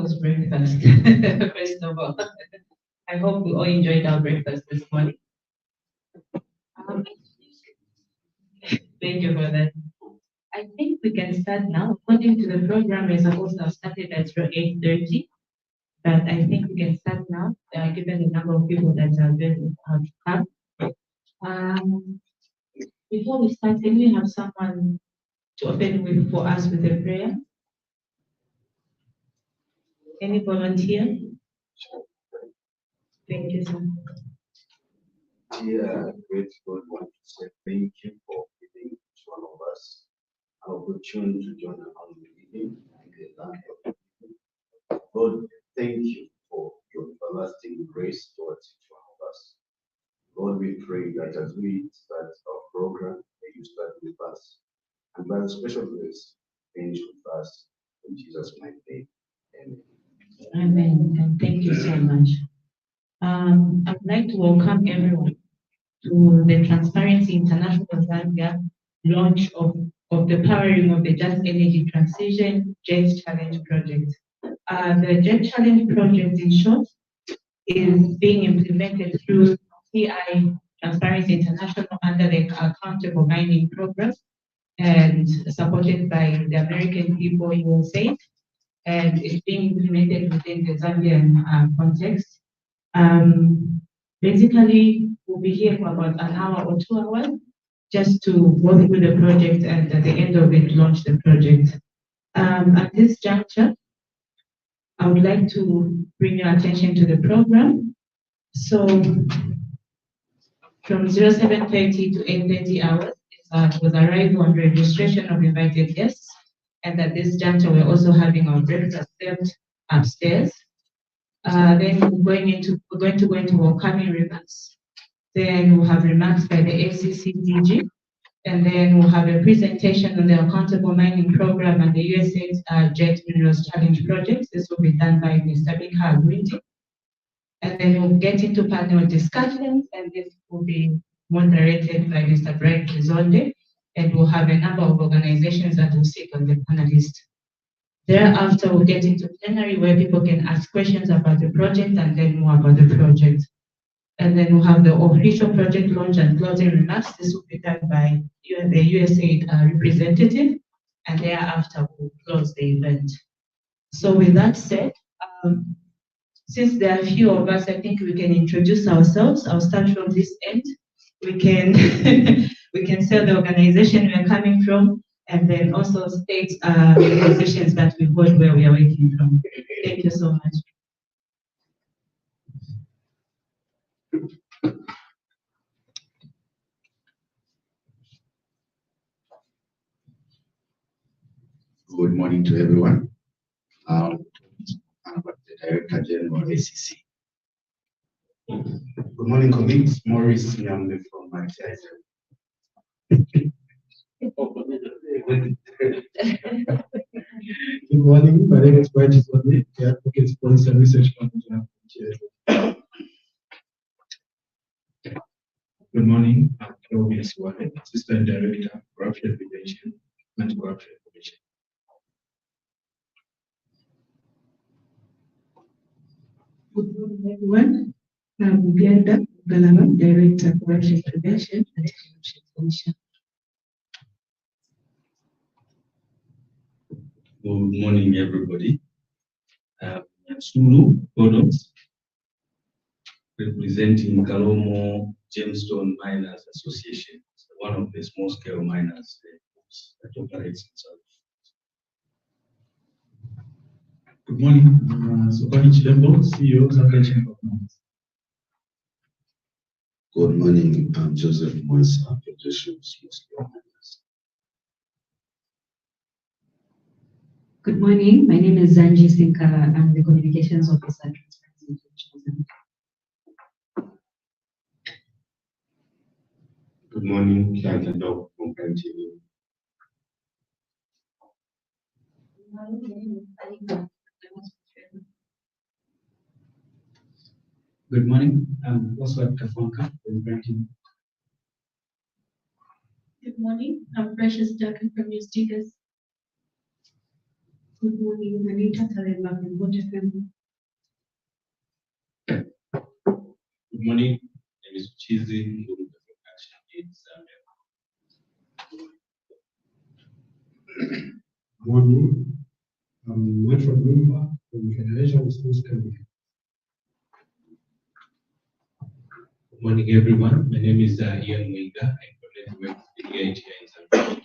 was breakfast? First of all, I hope we all enjoyed our breakfast this morning. Um, Thank you for that. I think we can start now. According to the program, we're supposed to have started at 8:30, but I think we can start now, given the number of people that are going to come. Um, Before we start, can we have someone to open with for us with a prayer? Any volunteer? Thank you, sir. Dear great God, I want to say thank you for giving each one of us an opportunity to join our meeting and the land of people. Lord, thank you for your everlasting grace towards each one of us. Lord, we pray that as we start our program, may you start with us. And by the special grace, finish with us. In Jesus' mighty name. Amen. Amen. And thank you so much. I'd like to welcome everyone to the Transparency International Zambia launch of the powering of the Just Energy Transition JET Challenge project. The JET Challenge project, in short, is being implemented through TI Transparency International under the Accountable Mining Program and supported by the American people USA, and it's being implemented within the Zambian context. Basically, we'll be here for about an hour or 2 hours just to go through the project and at the end of it, launch the project. At this juncture, I would like to bring your attention to the program. So from 07:30 to 8:30 hours was arrival and registration of invited guests. And at this juncture, we're also having our breakfast served upstairs. Then we're going to go into welcoming remarks. Then we'll have remarks by the ACCDG. And then we'll have a presentation on the Accountable Mining Program and the USAID JET Minerals Challenge project. This will be done by Mr. Mika Agwindi. And then we'll get into panel discussions, and this will be moderated by Mr. Brian Kizonde. And we'll have a number of organizations that will sit on the panelist. Thereafter, we'll get into plenary where people can ask questions about the project and then more about the project. And then we'll have the official project launch and closing remarks. This will be done by the USAID representative, and thereafter we'll close the event. So with that said, since there are a few of us, I think we can introduce ourselves. I'll start from this end. We can we can say the organization we're coming from, and then also state the positions that we hold where we are working from. Thank you so much. Good morning to everyone. I'm the Director General of ACC. Good morning, colleagues. Maurice Nyambe from ITIZ. Good morning, my name is Baji Zodli, the Advocates Policy and Research Manager of ITIZ. Good morning, I'm Clovis Wale, Assistant Director, Corruption Prevention and Anti-Corruption Commission. Good morning, everyone. I'm Glenda Galama, Director of Corruption Prevention and Anti-Corruption Commission. Good morning, everybody. Sulu Godox, representing Kalomo Gemstone Miners Association, one of the small-scale miners that operates in South. Good morning, Sopani Chilembo, CEO of Zambia Chamber of Mines. Good morning, I'm Joseph Mwansa, Federation of Small-Scale Miners. Good morning. My name is Zanji Sinka. I'm the Communications Officer at Transparency International. Good morning, Kian Dog from NTV. Good morning, I'm Oswald Kafonka from Brandon. Good morning, I'm Precious Duncan from News Diggers. Good morning, Anita Tarema from Vote FM. Good morning. My name is Chizi Nguru from Action Aid Zambia. Good morning. I'm Metro Bloomberg from Federation of Schools Kenya. Good morning, everyone. My name is Ian Mwiga. I currently work with the EIT in Zambia.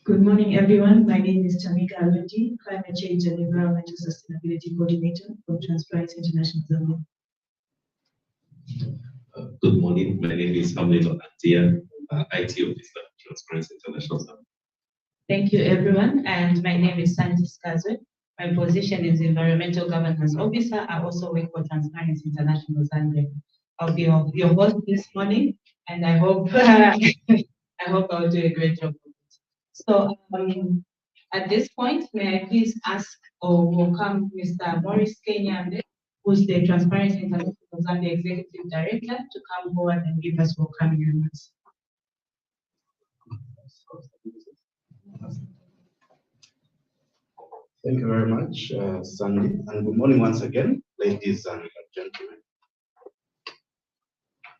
Good morning, everyone. My name is Tamika Aloti, Climate Change and Environmental Sustainability Coordinator from Transparency International Zambia. Good morning. My name is Hamlet Atia, IT Officer, Transparency International Zambia. Thank you, everyone. And my name is Sandy Skazwe. My position is Environmental Governance Officer. I also work for Transparency International Zambia. I'll be your host this morning, and I hope I'll do a great job. So at this point, may I please ask or welcome Mr. Maurice Kenyambe, who's the Transparency International Zambia Executive Director, to come forward and give us welcoming remarks. Thank you very much, Sandy, and good morning once again, ladies and gentlemen.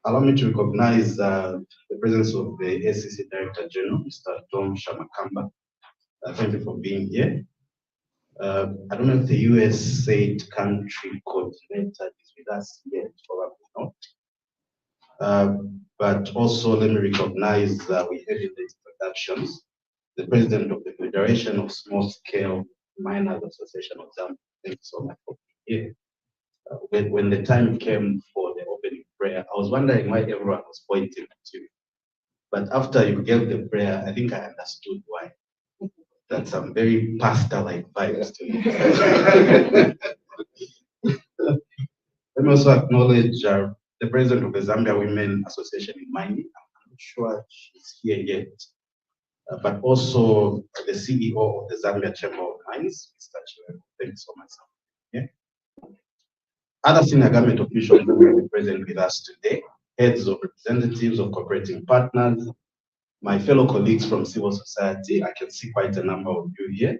Allow me to recognize the presence of the SEC Director General, Mr. Tom Shamakamba. Thank you for being here. I don't know if the USAID country coordinator is with us yet, probably not. But also let me recognize we had in the introductions the President of the Federation of Small Scale Miners Association of Zambia. Thank you so much for being here. When the time came for the opening prayer, I was wondering why everyone was pointing at you. But after you gave the prayer, I think I understood why. That's some very pastor-like vibes to me. Let me also acknowledge the president of the Zambia Women Association in Mining. I'm not sure she's here yet. But also the CEO of the Zambia Chamber of Mines, Mr. Chiwembu. Thank you so much. Yeah. Other senior government officials who will be present with us today, heads of representatives of cooperating partners, my fellow colleagues from civil society, I can see quite a number of you here,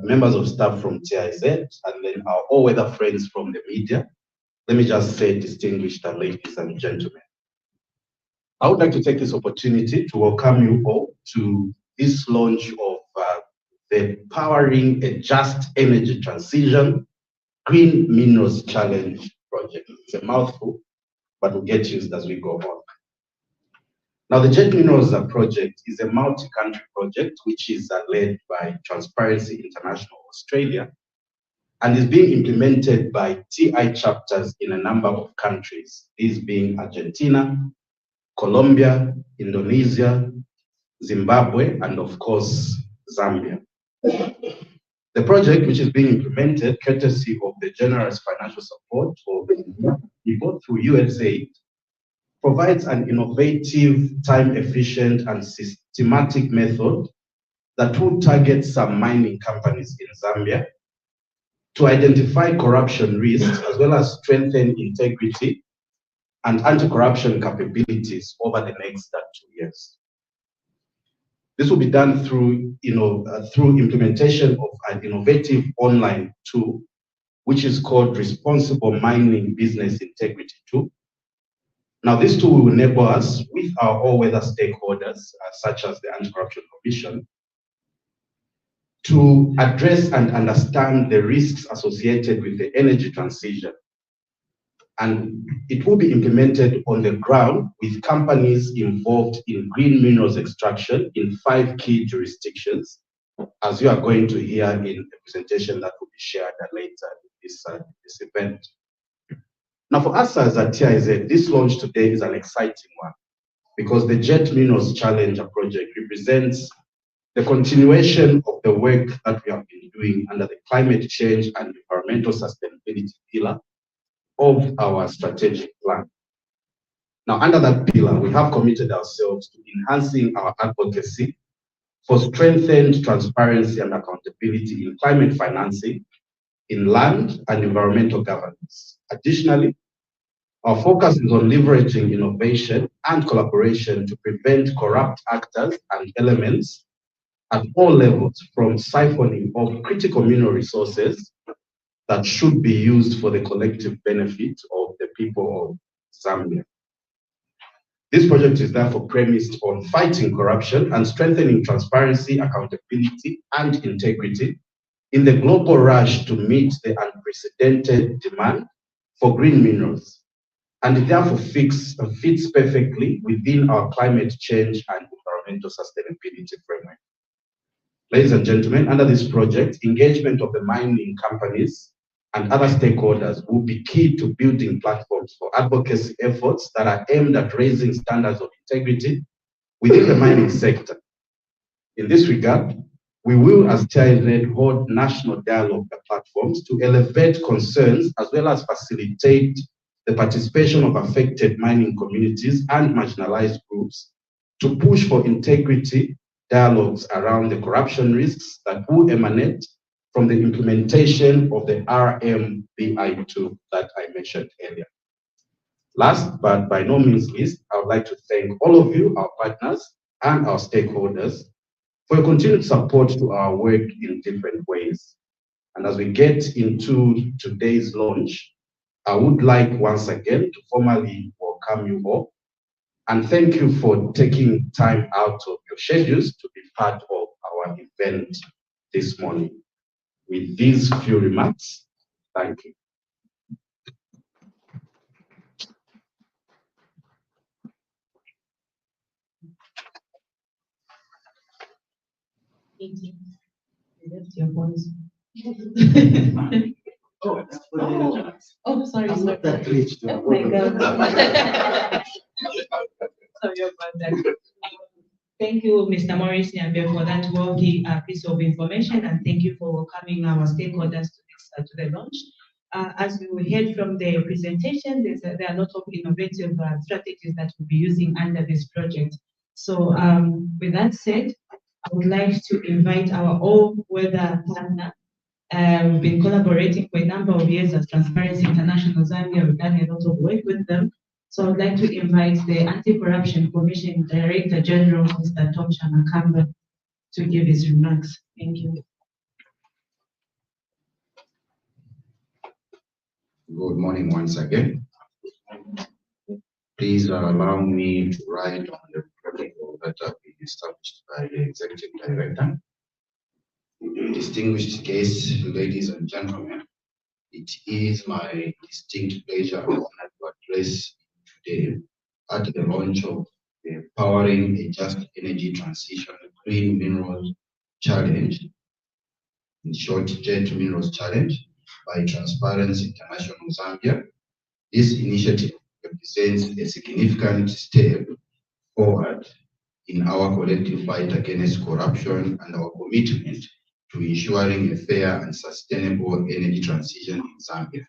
members of staff from TIZ, and then our all-weather friends from the media. Let me just say, distinguished ladies and gentlemen, I would like to take this opportunity to welcome you all to this launch of the Powering a Just Energy Transition Green Minerals Challenge project. It's a mouthful, but we'll get used as we go on. Now, the Jet Minerals project is a multi-country project which is led by Transparency International Australia and is being implemented by TI chapters in a number of countries, these being Argentina, Colombia, Indonesia, Zimbabwe, and of course, Zambia. The project, which is being implemented courtesy of the generous financial support of people through USAID, provides an innovative, time-efficient, and systematic method that will target some mining companies in Zambia to identify corruption risks as well as strengthen integrity and anti-corruption capabilities over the next 2 years. This will be done through, through implementation of an innovative online tool, which is called Responsible Mining Business Integrity Tool. Now, this tool will enable us with our all-weather stakeholders, such as the Anti-Corruption Commission, to address and understand the risks associated with the energy transition. And it will be implemented on the ground with companies involved in green minerals extraction in 5 key jurisdictions, as you are going to hear in a presentation that will be shared later in this event. Now, for us as a TIZ, this launch today is an exciting one because the Jet Minerals Challenger project represents the continuation of the work that we have been doing under the climate change and environmental sustainability pillar of our strategic plan. Now, under that pillar, we have committed ourselves to enhancing our advocacy for strengthened transparency and accountability in climate financing, in land and environmental governance. Additionally, our focus is on leveraging innovation and collaboration to prevent corrupt actors and elements at all levels, from siphoning of critical mineral resources that should be used for the collective benefit of the people of Zambia. This project is therefore premised on fighting corruption and strengthening transparency, accountability, and integrity in the global rush to meet the unprecedented demand for green minerals. And it therefore fits perfectly within our climate change and environmental sustainability framework. Ladies and gentlemen, under this project, engagement of the mining companies and other stakeholders will be key to building platforms for advocacy efforts that are aimed at raising standards of integrity within the mining sector. In this regard, we will, as TIZ, hold national dialogue platforms to elevate concerns as well as facilitate the participation of affected mining communities and marginalized groups to push for integrity dialogues around the corruption risks that will emanate from the implementation of the RMBI2 that I mentioned earlier. Last, but by no means least, I would like to thank all of you, our partners and our stakeholders, for your continued support to our work in different ways. And as we get into today's launch, I would like once again to formally welcome you all and thank you for taking time out of your schedules to be part of our event this morning. With these few remarks, thank you. Oh, sorry. I'm not that rich. Oh my God. Sorry about that. Thank you, Mr. Maurice Nyambe, for that worthy piece of information, and thank you for welcoming our stakeholders to the launch. As we will hear from the presentation, there are a lot of innovative strategies that we'll be using under this project. So with that said, I would like to invite our all-weather partner. We've been collaborating for a number of years as Transparency International Zambia. We've done a lot of work with them. So I'd like to invite the Anti-Corruption Commission Director General, Mr. Tom Shamakamba, to give his remarks. Thank you. Good morning once again. Please allow me to write on the protocol that have been established by the Executive Director. Distinguished guests, ladies and gentlemen, it is my distinct pleasure and honor to address today at the launch of the Powering a Just Energy Transition Green Minerals Challenge, in short, JET Minerals Challenge, by Transparency International Zambia. This initiative represents a significant step forward in our collective fight against corruption and our commitment to ensuring a fair and sustainable energy transition in Zambia.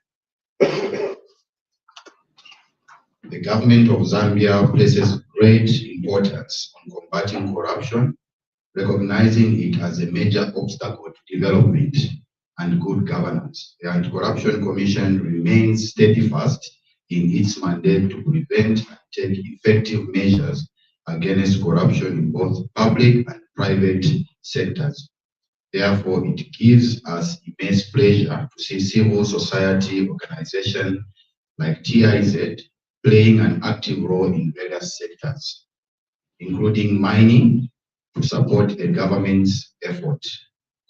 The government of Zambia places great importance on combating corruption, recognizing it as a major obstacle to development and good governance. The Anti-Corruption Commission remains steadfast in its mandate to prevent and take effective measures against corruption in both public and private sectors. Therefore, it gives us immense pleasure to see civil society organizations like TIZ playing an active role in various sectors, including mining, to support the government's effort.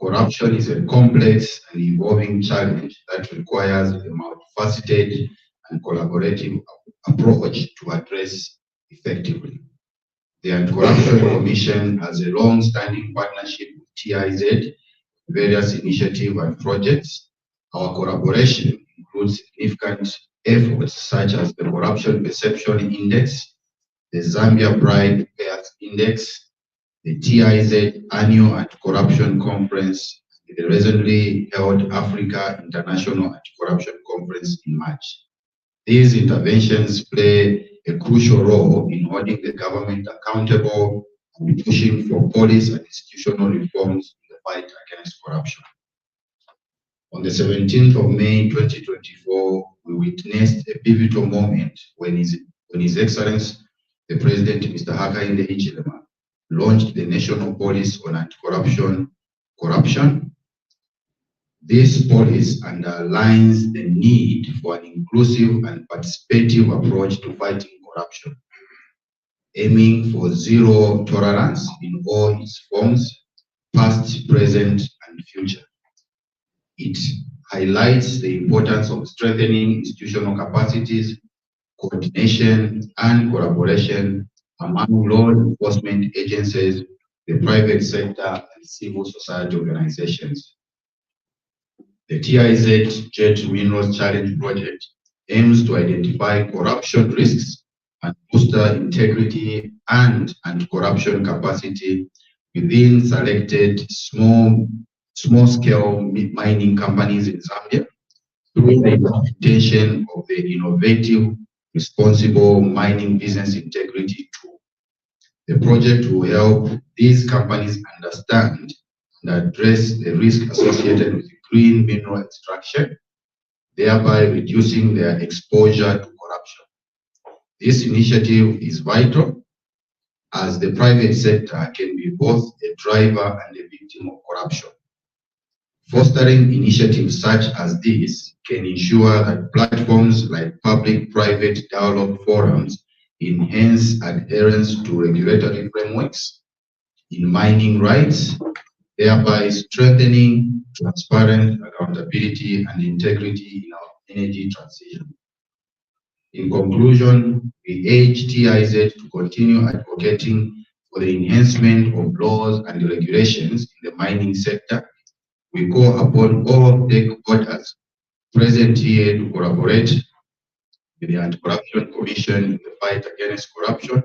Corruption is a complex and evolving challenge that requires a multifaceted and collaborative approach to address effectively. The Anti-Corruption Commission has a long-standing partnership with TIZ, various initiatives and projects. Our collaboration includes significant efforts such as the Corruption Perception Index, the Zambia Pride Pairs Index, the TIZ Annual Anti-Corruption Conference, and the recently held Africa International Anti-Corruption Conference in March. These interventions play a crucial role in holding the government accountable and pushing for policy and institutional reforms in the fight against corruption. On the 17th of May 2024, we witnessed a pivotal moment when His Excellency, the President, Mr. Hakainde Hichilema, launched the National Policy on Anti-Corruption. This policy underlines the need for an inclusive and participative approach to fighting corruption, aiming for zero tolerance in all its forms, past, present, and future. It highlights the importance of strengthening institutional capacities, coordination, and collaboration among law enforcement agencies, the private sector, and civil society organizations. The TIZ Jet Minerals Challenge Project aims to identify corruption risks and foster integrity and anti-corruption capacity within selected small-scale mining companies in Zambia through the implementation of the innovative responsible mining business integrity tool. The project will help these companies understand and address the risk associated with green mineral extraction, thereby reducing their exposure to corruption. This initiative is vital as the private sector can be both a driver and a victim of corruption. Fostering initiatives such as this can ensure that platforms like public-private dialogue forums enhance adherence to regulatory frameworks in mining rights, thereby strengthening transparent accountability and integrity in our energy transition. In conclusion, we urge TIZ to continue advocating for the enhancement of laws and regulations in the mining sector. We call upon all stakeholders present here to collaborate with the Anti-Corruption Commission in the fight against corruption.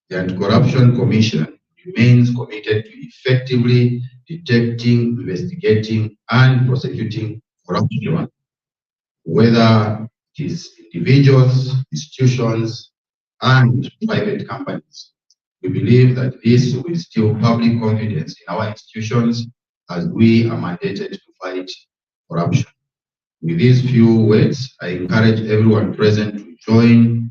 The Anti-Corruption Commission remains committed to effectively detecting, investigating, and prosecuting corruption, whether it is individuals, institutions, and private companies. We believe that this will instill public confidence in our institutions as we are mandated to fight corruption. With these few words, I encourage everyone present to join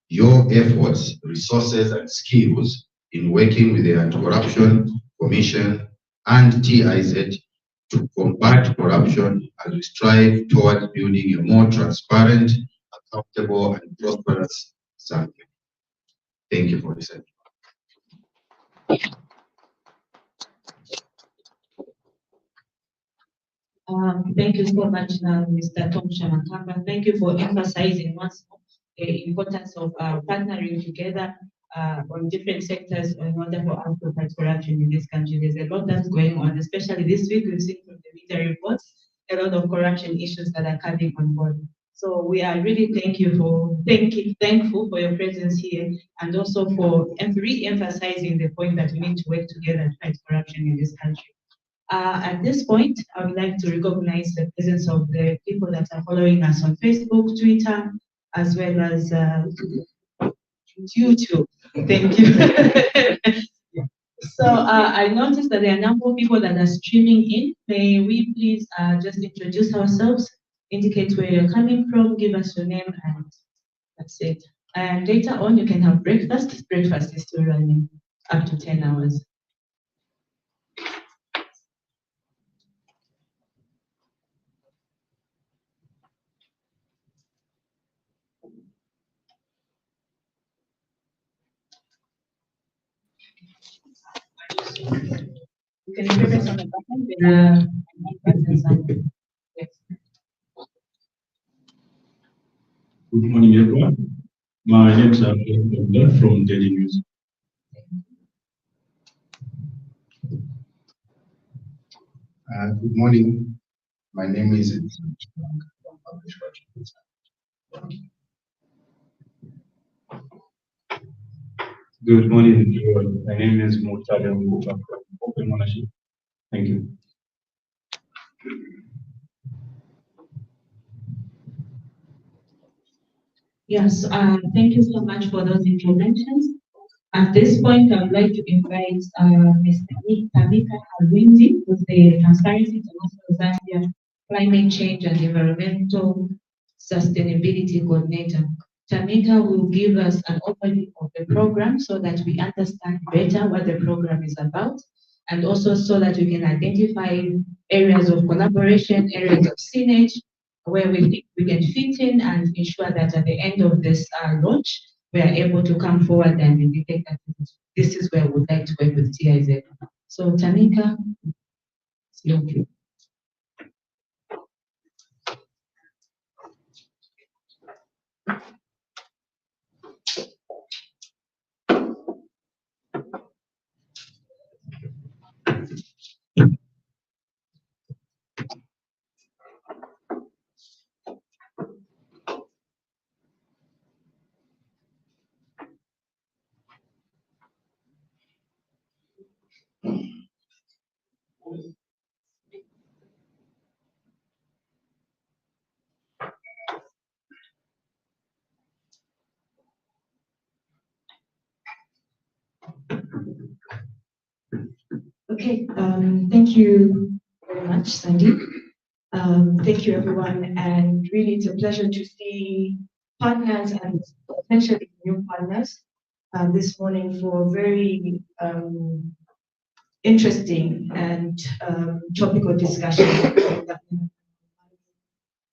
your efforts, resources, and skills in working with the Anti-Corruption Commission and TIZ to combat corruption as we strive towards building a more transparent, accountable, and prosperous Zambia. Thank you for listening. Thank you so much, Mr. Tom Shamakamba. Thank you for emphasizing once more the importance of partnering together on different sectors in order for us to fight corruption in this country. There's a lot that's going on, especially this week. We've seen from the media reports a lot of corruption issues that are coming on board. So we are really thankful for your presence here, and also for re-emphasizing the point that we need to work together to fight corruption in this country. At this point, I would like to recognize the presence of the people that are following us on Facebook, Twitter, as well as YouTube. Thank you. So I noticed that there are a number of people that are streaming in. May we please just introduce ourselves, indicate where you're coming from, give us your name, and that's it. And later on, you can have breakfast. Breakfast is still running up to 10 hours. You can press on the button with buttons on. Yes. Good morning, everyone. My name is Abdul from Daily News. Good morning. My name is Good morning, everyone. My name is Murtalia Mbuka from Open Ownership. Thank you. Yes, thank you so much for those interventions. At this point, I would like to invite Mr. Tamika Halwindi, who's the Transparency International Zambia Climate Change and Environmental Sustainability Coordinator, Tamika will give us an overview of the program so that we understand better what the program is about, and also so that we can identify areas of collaboration, areas of synergy, where we think we can fit in and ensure that at the end of this launch, we are able to come forward and indicate that this is where we would like to work with TIZ. So Tamika, it's your cue. Okay, thank you very much, Sandy. Thank you, everyone, and really it's a pleasure to see partners and potentially new partners this morning for a very interesting and topical discussion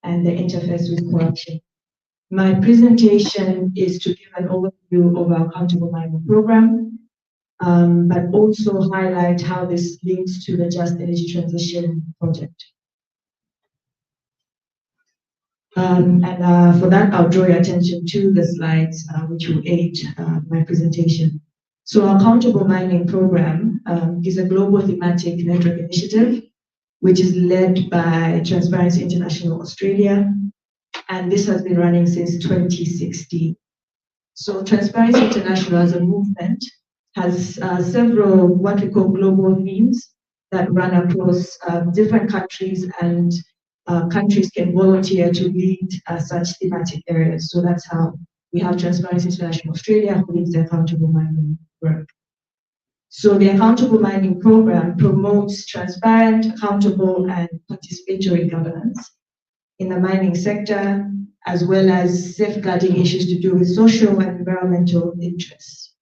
and the interface with corruption. My presentation is to give an overview of our Accountable Mining Program, but also highlight how this links to the Just Energy Transition project. For that, I'll draw your attention to the slides which will aid my presentation. So our Accountable Mining Program is a global thematic network initiative, which is led by Transparency International Australia, and this has been running since 2016. So Transparency International as a movement has several what we call global themes that run across different countries, and countries can volunteer to lead such thematic areas. So that's how we have Transparency International Australia, who leads the Accountable Mining work. So the Accountable Mining Program promotes transparent, accountable, and participatory governance in the mining sector, as well as safeguarding issues to do with social and environmental interests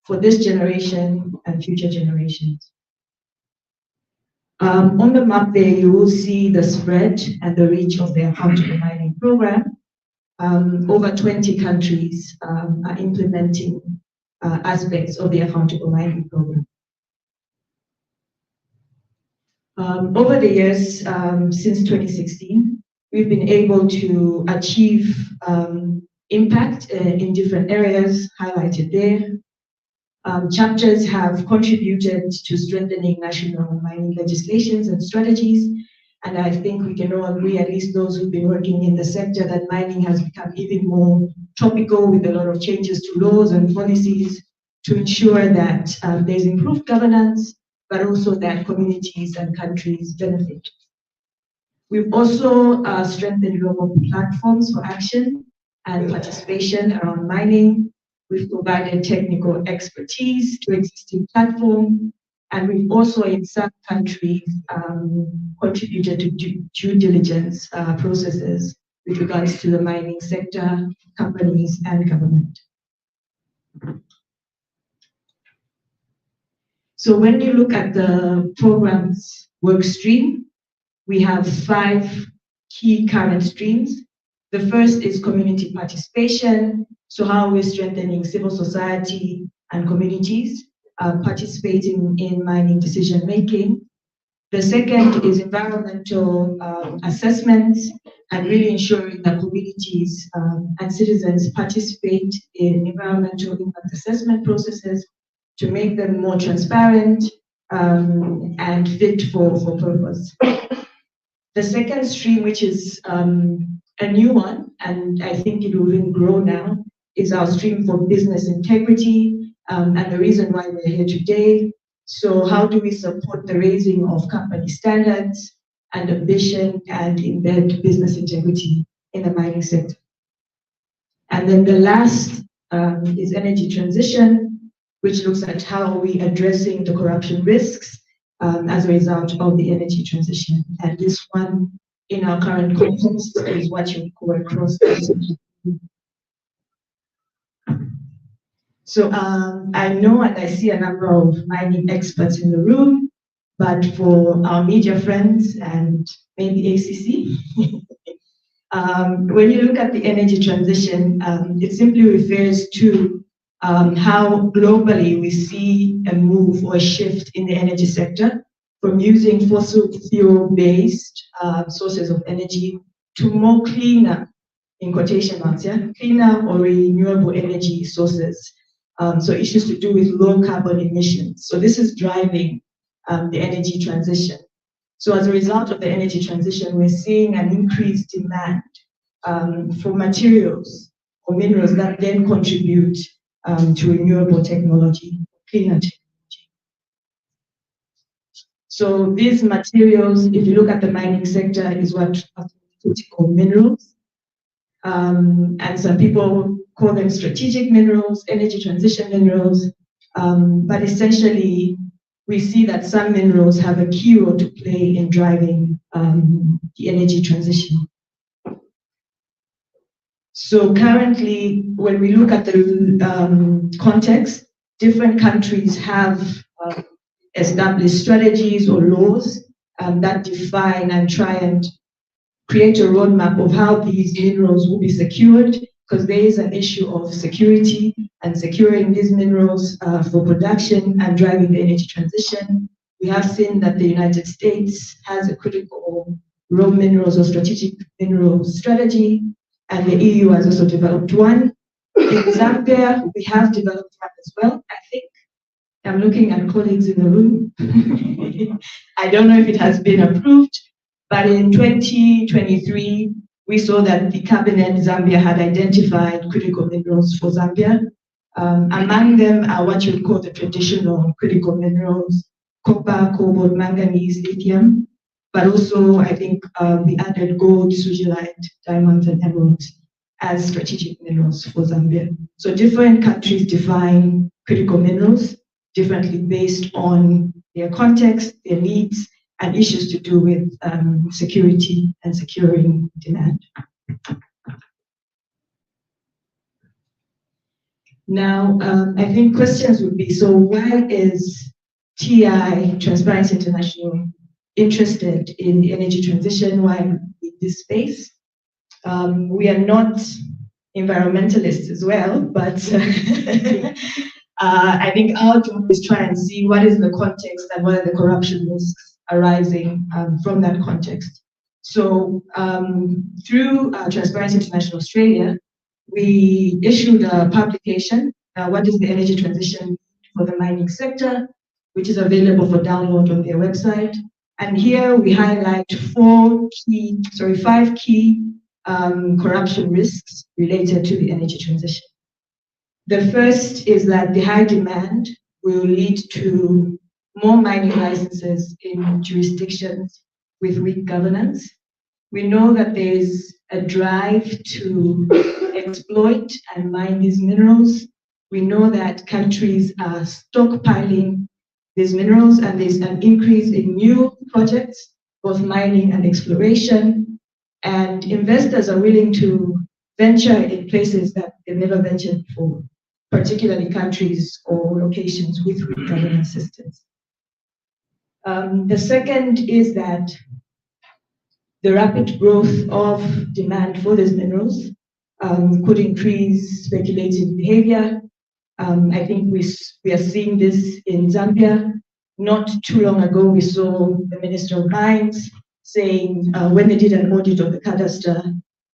for this generation and future generations. On the map there, you will see the spread and the reach of the Accountable Mining Program. Over 20 countries are implementing aspects of the Accountable Mining Program. Over the years, since 2016, we've been able to achieve impact in different areas highlighted there. Chapters have contributed to strengthening national mining legislations and strategies, and I think we can all agree, at least those who've been working in the sector, that mining has become even more topical with a lot of changes to laws and policies to ensure that there's improved governance, but also that communities and countries benefit. We've also strengthened global platforms for action and participation around mining. We've provided technical expertise to existing platforms, and we've also, in some countries, contributed to due diligence processes with regards to the mining sector, companies, and government. So when you look at the program's work stream, we have 5 key current streams. The first is community participation. So how we're strengthening civil society and communities participating in mining decision making. The second is environmental assessments and really ensuring that communities and citizens participate in environmental impact assessment processes to make them more transparent and fit for purpose. The second stream, which is a new one, and I think it will even grow now, is our stream for business integrity, and the reason why we're here today. So how do we support the raising of company standards and ambition and embed business integrity in the mining sector? And then the last is energy transition, which looks at how we addressing the corruption risks as a result of the energy transition. And this one, in our current context, is what you call across. So I know and I see a number of mining experts in the room, but for our media friends and maybe ACC, when you look at the energy transition, it simply refers to how globally we see a move or a shift in the energy sector from using fossil fuel-based sources of energy to more cleaner, in quotation marks, yeah, cleaner or renewable energy sources. So issues to do with low carbon emissions. So this is driving the energy transition. So as a result of the energy transition, we're seeing an increased demand for materials or minerals that then contribute to renewable technology, cleaner technology. So these materials, if you look at the mining sector, is what critical minerals. And some people call them strategic minerals, energy transition minerals. But essentially, we see that some minerals have a key role to play in driving the energy transition. So currently, when we look at the context, different countries have established strategies or laws that define and try and create a roadmap of how these minerals will be secured, because there is an issue of security and securing these minerals for production and driving the energy transition. We have seen that the United States has a critical raw minerals or strategic minerals strategy, and the EU has also developed one. In Zambia, we have developed one as well, I think. I'm looking at colleagues in the room. I don't know if it has been approved, but in 2023, we saw that the cabinet Zambia had identified critical minerals for Zambia. Among them are what you would call the traditional critical minerals, copper, cobalt, manganese, lithium, but also I think we added gold, sugilite, diamonds, and emeralds as strategic minerals for Zambia. So different countries define critical minerals differently based on their context, their needs, and issues to do with security and securing demand. Now, I think questions would be, so why is TI, Transparency International, interested in the energy transition? Why in this space? We are not environmentalists as well, but I think our job is try and see what is the context and what are the corruption risks arising from that context. So through Transparency International Australia, we issued a publication, What is the Energy Transition for the Mining Sector, which is available for download on their website. And here we highlight five key corruption risks related to the energy transition. The first is that the high demand will lead to more mining licenses in jurisdictions with weak governance. We know that there is a drive to exploit and mine these minerals. We know that countries are stockpiling these minerals, and there's an increase in new projects, both mining and exploration. And investors are willing to venture in places that they've never ventured before, particularly countries or locations with weak governance systems. The second is that the rapid growth of demand for these minerals could increase speculative behavior. I think we are seeing this in Zambia. Not too long ago, we saw the Minister of Mines saying when they did an audit of the cadastre,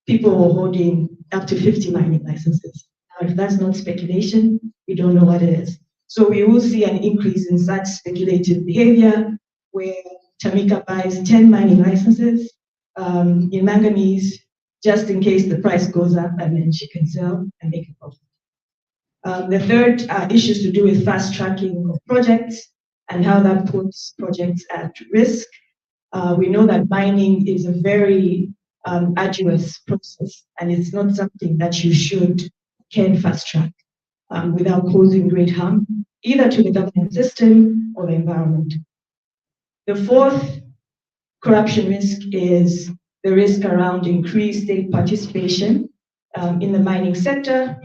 people were holding up to 50 mining licenses. Now, if that's not speculation, we don't know what it is. So we will see an increase in such speculative behavior where Tamika buys 10 mining licenses in manganese just in case the price goes up, and then she can sell and make a profit. The third issues to do with fast tracking of projects and how that puts projects at risk. We know that mining is a very arduous process, and it's not something that you can fast track without causing great harm, either to the government system or the environment. The fourth corruption risk is the risk around increased state participation in the mining sector.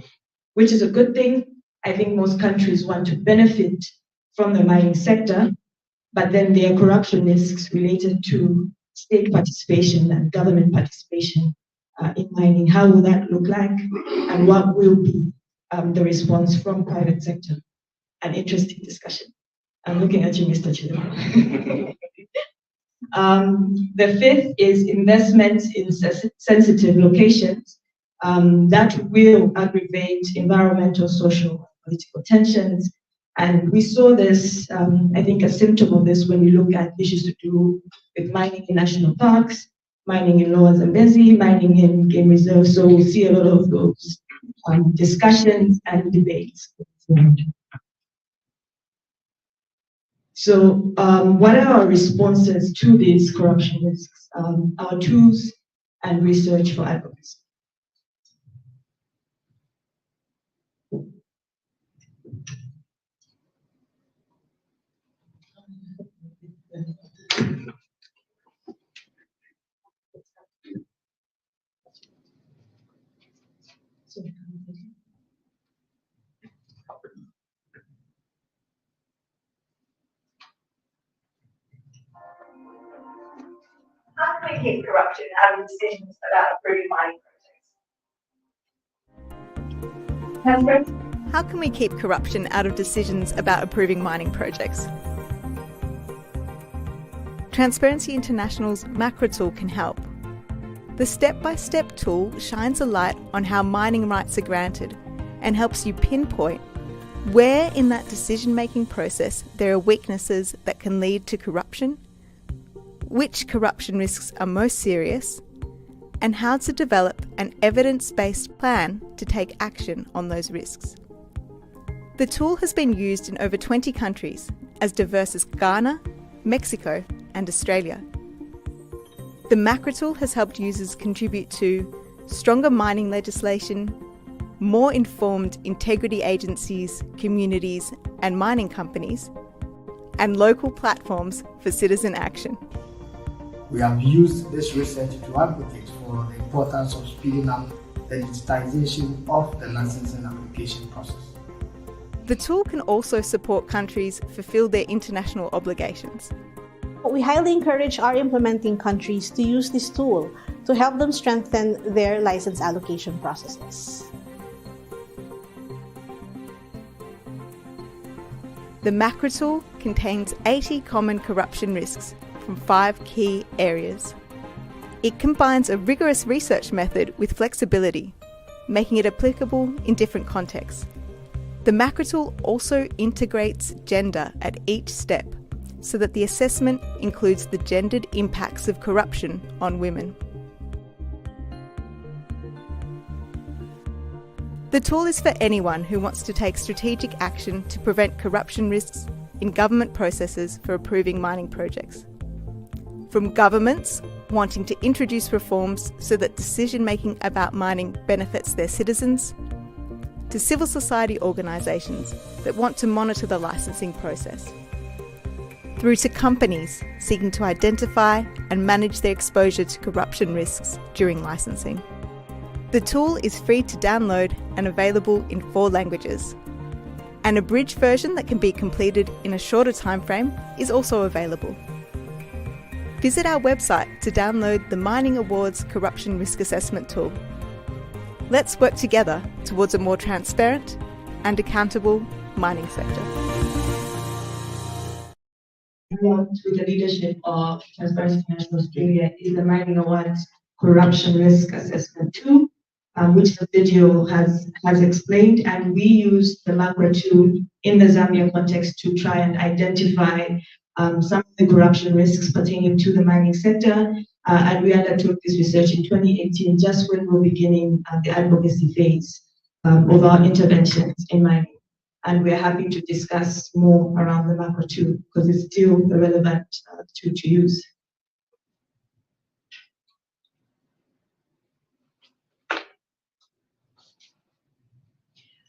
which is a good thing. I think most countries want to benefit from the mining sector, but then there are corruption risks related to state participation and government participation in mining. How will that look like, and what will be the response from private sector? An interesting discussion. I'm looking at you, Mr. Chidema. The fifth is investments in sensitive locations that will aggravate environmental, social, and political tensions. And we saw this, I think a symptom of this when we look at issues to do with mining in national parks, mining in Lower Zambezi, mining in game reserves. So we'll see a lot of those discussions and debates. So what are our responses to these corruption risks? Our tools and research for advocacy. How can we keep corruption out of decisions about approving mining projects? How can we keep corruption out of decisions about approving mining projects? Transparency International's Macro tool can help. The step-by-step tool shines a light on how mining rights are granted and helps you pinpoint where in that decision-making process there are weaknesses that can lead to corruption, which corruption risks are most serious, and how to develop an evidence-based plan to take action on those risks. The tool has been used in over 20 countries, as diverse as Ghana, Mexico, and Australia. The Macro tool has helped users contribute to stronger mining legislation, more informed integrity agencies, communities, and mining companies, and local platforms for citizen action. We have used this research to advocate for the importance of speeding up the digitization of the licensing application process. The tool can also support countries fulfill their international obligations. We highly encourage our implementing countries to use this tool to help them strengthen their license allocation processes. The Macro tool contains 80 common corruption risks from 5 key areas. It combines a rigorous research method with flexibility, making it applicable in different contexts. The Macro tool also integrates gender at each step so that the assessment includes the gendered impacts of corruption on women. The tool is for anyone who wants to take strategic action to prevent corruption risks in government processes for approving mining projects. From governments wanting to introduce reforms so that decision-making about mining benefits their citizens, to civil society organisations that want to monitor the licensing process, through to companies seeking to identify and manage their exposure to corruption risks during licensing. The tool is free to download and available in 4 languages. An abridged version that can be completed in a shorter timeframe is also available. Visit our website to download the Mining Awards Corruption Risk Assessment Tool. Let's work together towards a more transparent and accountable mining sector. With the leadership of Transparency International Australia is the Mining Awards Corruption Risk Assessment Tool, which the video has explained, and we use the Macro tool in the Zambia context to try and identify some of the corruption risks pertaining to the mining sector, and we undertook this research in 2018, just when we were beginning the advocacy phase of our interventions in mining. And we're happy to discuss more around the Macro tool because it's still a relevant tool to use.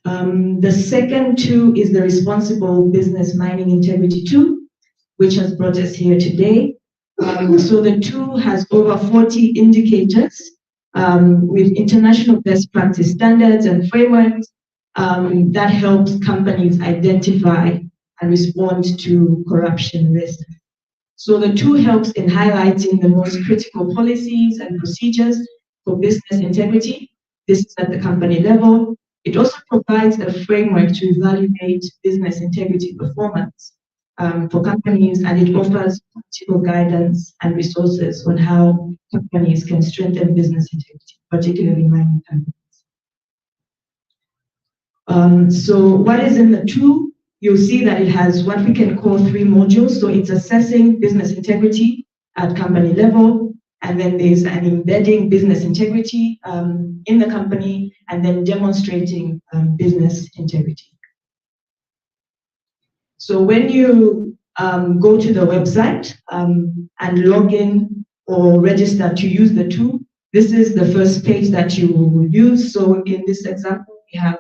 The second tool is the Responsible Business Mining Integrity Tool, which has brought us here today. So the tool has over 40 indicators with international best practice standards and frameworks that helps companies identify and respond to corruption risk. So the tool helps in highlighting the most critical policies and procedures for business integrity. This is at the company level. It also provides a framework to evaluate business integrity performance for companies, and it offers practical guidance and resources on how companies can strengthen business integrity, particularly mining companies. So what is in the tool? You'll see that it has what we can call 3 modules. So it's assessing business integrity at company level, and then there's an embedding business integrity in the company, and then demonstrating business integrity. So when you go to the website and log in or register to use the tool, this is the first page that you will use. So in this example, we have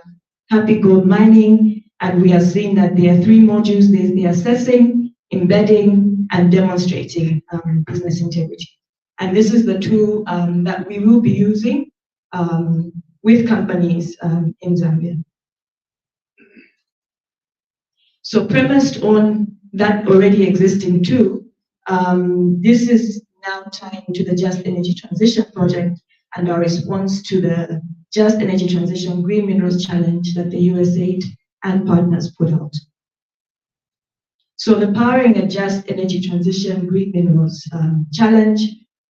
Happy Gold Mining, and we are seeing that there are 3 modules. There's the assessing, embedding, and demonstrating business integrity. And this is the tool that we will be using with companies in Zambia. So premised on that already existing tool, this is now tying to the Just Energy Transition project and our response to the Just Energy Transition Green Minerals Challenge that the USAID and partners put out. So the Powering a Just Energy Transition Green Minerals Challenge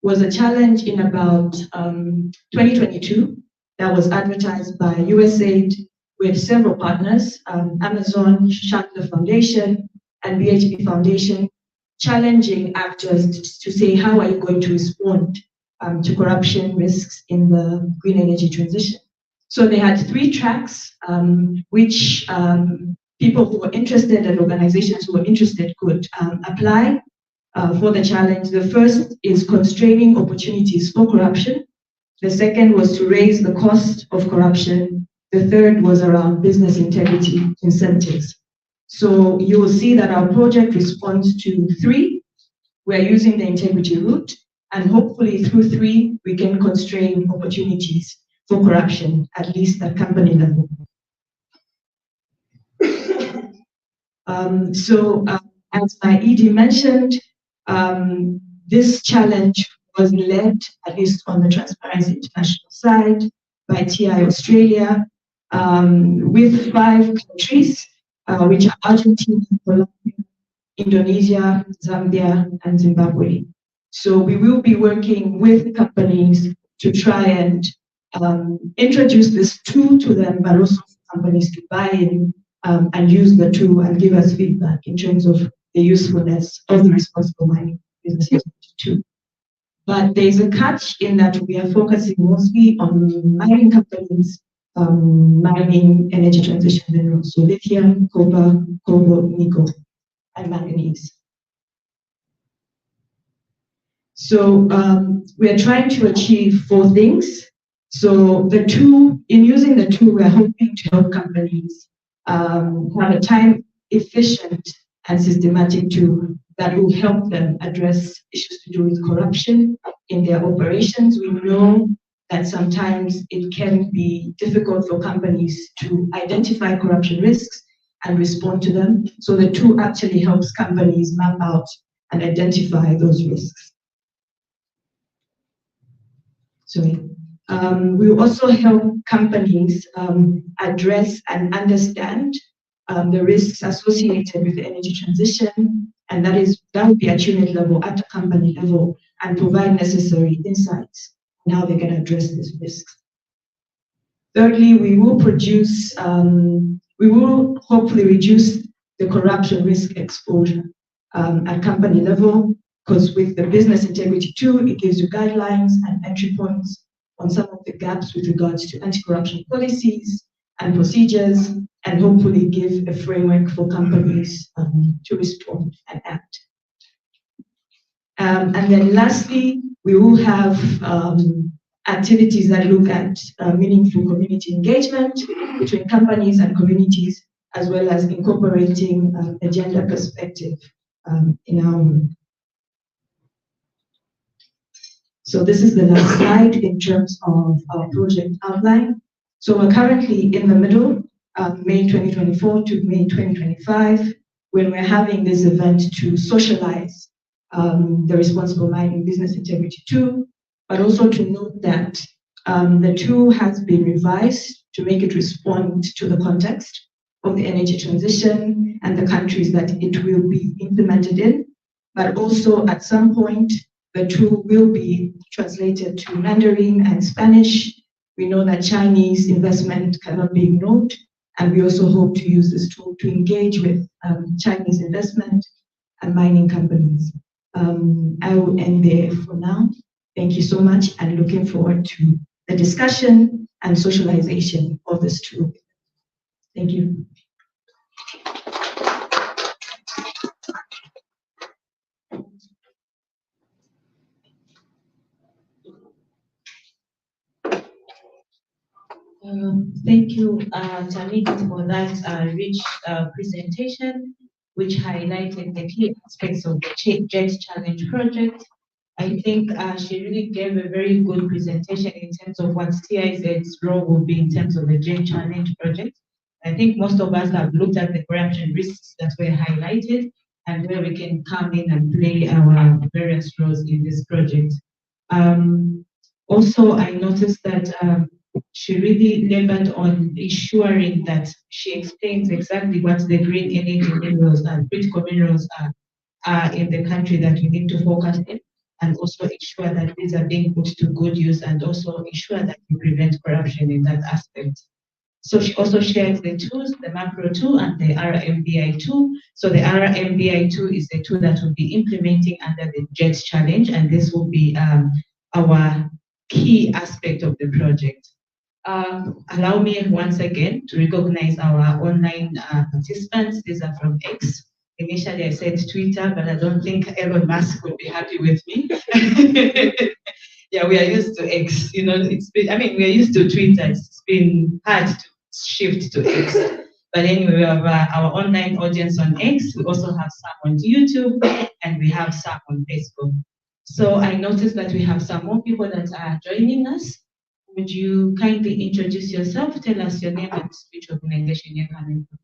was a challenge in about 2022 that was advertised by USAID with several partners, Amazon, Shatner Foundation, and BHP Foundation, challenging actors to say, how are you going to respond to corruption risks in the green energy transition? So they had 3 tracks, which people who were interested and organizations who were interested could apply for the challenge. The first is constraining opportunities for corruption. The second was to raise the cost of corruption. The third was around business integrity incentives. So you will see that our project responds to 3. We're using the integrity route, and hopefully through 3, we can constrain opportunities for corruption, at least at company level. As my ED mentioned, this challenge was led, at least on the Transparency International side, by TI Australia, with 5 countries, which are Argentina, Colombia, Indonesia, Zambia, and Zimbabwe. So we will be working with companies to try and introduce this tool to them, but also for companies to buy in and use the tool and give us feedback in terms of the usefulness of the responsible mining business tool. But there's a catch in that we are focusing mostly on mining companies, mining energy transition minerals, so lithium, copper, cobalt, nickel, and manganese. So we're trying to achieve 4 things. So the tool, in using the tool, we're hoping to help companies have a time-efficient and systematic tool that will help them address issues to do with corruption in their operations. We know that sometimes it can be difficult for companies to identify corruption risks and respond to them. So the tool actually helps companies map out and identify those risks. We also help companies address and understand the risks associated with the energy transition, and that will be at unit level, at a company level, and provide necessary insights on how they can address these risks. Thirdly, we will hopefully reduce the corruption risk exposure at company level, because with the business integrity tool, it gives you guidelines and entry points on some of the gaps with regards to anti-corruption policies and procedures, and hopefully give a framework for companies to respond and act. And then lastly, we will have activities that look at meaningful community engagement between companies and communities, as well as incorporating a gender perspective in our work. So this is the last slide in terms of our project outline. So we're currently in the middle May 2024 to May 2025, when we're having this event to socialize the Responsible Mining Business Integrity 2, but also to note that the 2 has been revised to make it respond to the context of the energy transition and the countries that it will be implemented in. But also at some point, the 2 will be translated to Mandarin and Spanish. We know that Chinese investment cannot be ignored, and we also hope to use this tool to engage with Chinese investment and mining companies. I will end there for now. Thank you so much, and looking forward to the discussion and socialization of this tool. Thank you. Thank you, Tamit, for that rich presentation, which highlighted the key aspects of the JET Challenge project. I think she really gave a very good presentation in terms of what CIZ's role will be in terms of the JET Challenge project. I think most of us have looked at the corruption risks that were highlighted and where we can come in and play our various roles in this project. Also, I noticed that she really labored on ensuring that she explains exactly what the green energy minerals and critical minerals are in the country that we need to focus in, and also ensure that these are being put to good use, and also ensure that we prevent corruption in that aspect. So she also shared the tools, the macro tool and the RMBI tool. So the RMBI tool is the tool that will be implementing under the JET Challenge, and this will be our key aspect of the project. Allow me once again to recognize our online participants. These are from X. Initially I said Twitter, but I don't think Elon Musk will be happy with me. Yeah, we are used to X. You know, we are used to Twitter. It's been hard to shift to X. But anyway, we have our online audience on X. We also have some on YouTube, and we have some on Facebook. So I noticed that we have some more people that are joining us. Would you kindly introduce yourself? Tell us your name and which organization you're coming from.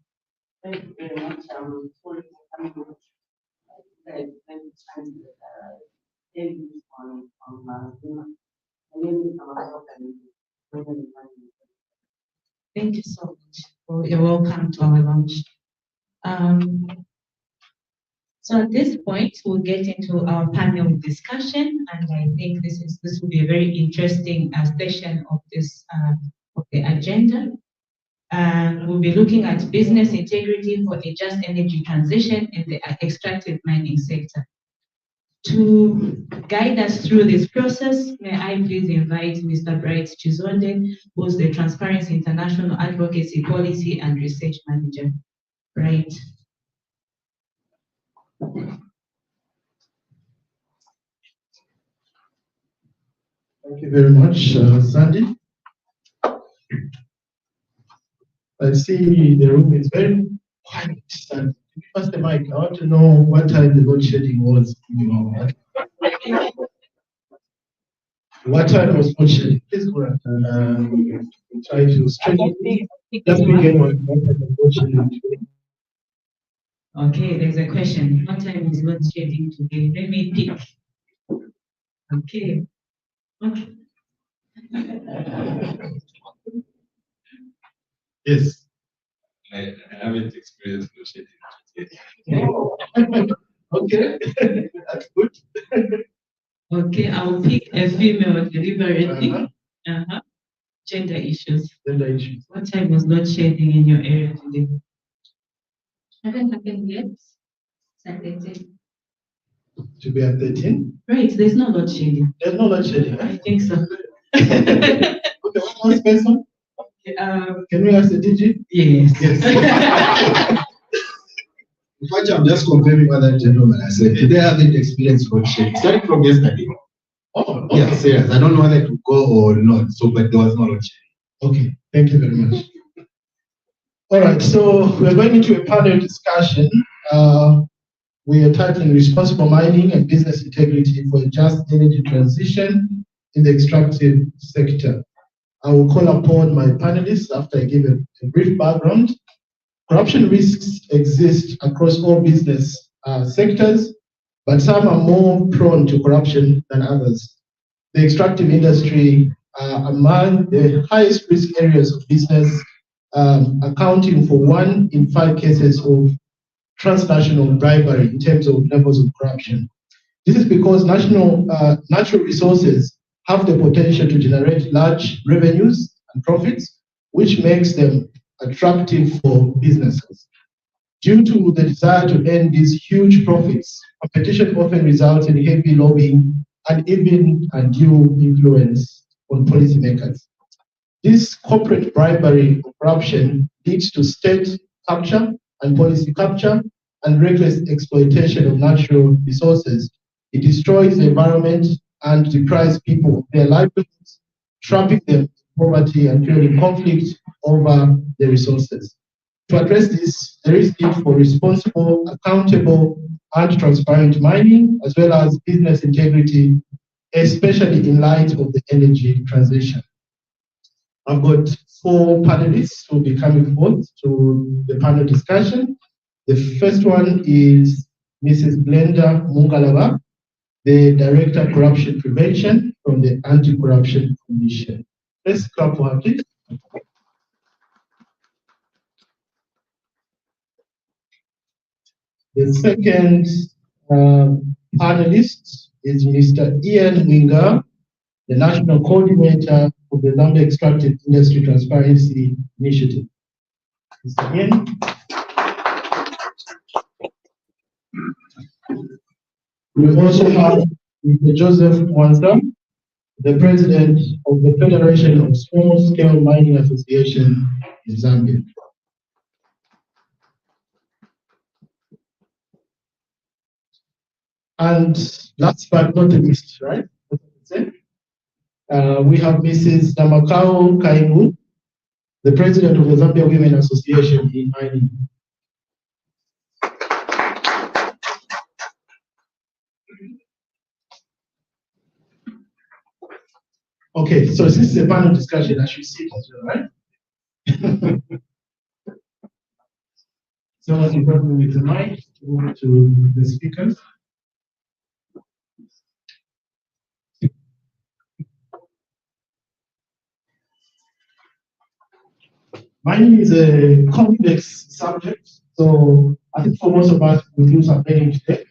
Thank you very much. I'm sorry for coming to Thank you so much. You're welcome to our launch. So at this point, we'll get into our panel discussion, and I think this will be a very interesting session of this of the agenda. We'll be looking at business integrity for a just energy transition in the extractive mining sector. To guide us through this process, may I please invite Mr. Bright Chizonde, who's the Transparency International Advocacy Policy and Research Manager. Bright. Thank you very much, Sandy. I see the room is very quiet. Sandy, can you pass the mic? I want to know what time the load shedding was. What time was load shedding? Please go ahead and try to straighten it. Just begin with what time was load shedding. Okay, there's a question. What time is load shedding today? Let me pick. Okay. Okay. Yes. I haven't experienced load shedding. Okay, that's good. Okay, I'll pick a female deliberately. Gender issues. Gender issues. What time was load shedding in your area today? Haven't happened yet. It's at 13. To be at 13? Right, there's no load shedding. There's no load shedding. I think so. Okay, one last person. Can we ask the DG? Yes. Yes. In fact, I'm just comparing what that gentleman I said. Today I haven't experienced load shedding. Starting from yesterday. Oh, okay. Yeah, serious. I don't know whether to go or not. So, but there was no load shedding. Okay, thank you very much. All right, so we're going into a panel discussion. We are titling Responsible Mining and Business Integrity for a Just Energy Transition in the Extractive Sector. I will call upon my panelists after I give a brief background. Corruption risks exist across all business sectors, but some are more prone to corruption than others. The extractive industry are among the highest risk areas of business, accounting for 1 in 5 cases of transnational bribery in terms of levels of corruption. This is because natural resources have the potential to generate large revenues and profits, which makes them attractive for businesses. Due to the desire to earn these huge profits, competition often results in heavy lobbying and even undue influence on policymakers. This corporate bribery or corruption leads to state capture and policy capture and reckless exploitation of natural resources. It destroys the environment and deprives people of their livelihoods, trapping them in poverty and creating conflict over the resources. To address this, there is need for responsible, accountable, and transparent mining, as well as business integrity, especially in light of the energy transition. I've got 4 panelists who will be coming forth to the panel discussion. The first one is Mrs. Glenda Mungalaba, the Director of Corruption Prevention from the Anti-Corruption Commission. Let's clap for her, please. The second panelist is Mr. Ian Winga, the National Coordinator of the Zambia Extractive Industry Transparency Initiative. Mr. Ian. We also have Mr. Joseph Mwanza, the President of the Federation of Small Scale Mining Association in Zambia. And last but not the least, right? We have Mrs. Namakao Kaimu, the President of the Zambia Women Association in Mining. Okay, so this is a panel discussion. I should sit as well, right? So as you got me with the mic, over to the speakers. Mining is a complex subject, so I think for most of us, we do some learning today.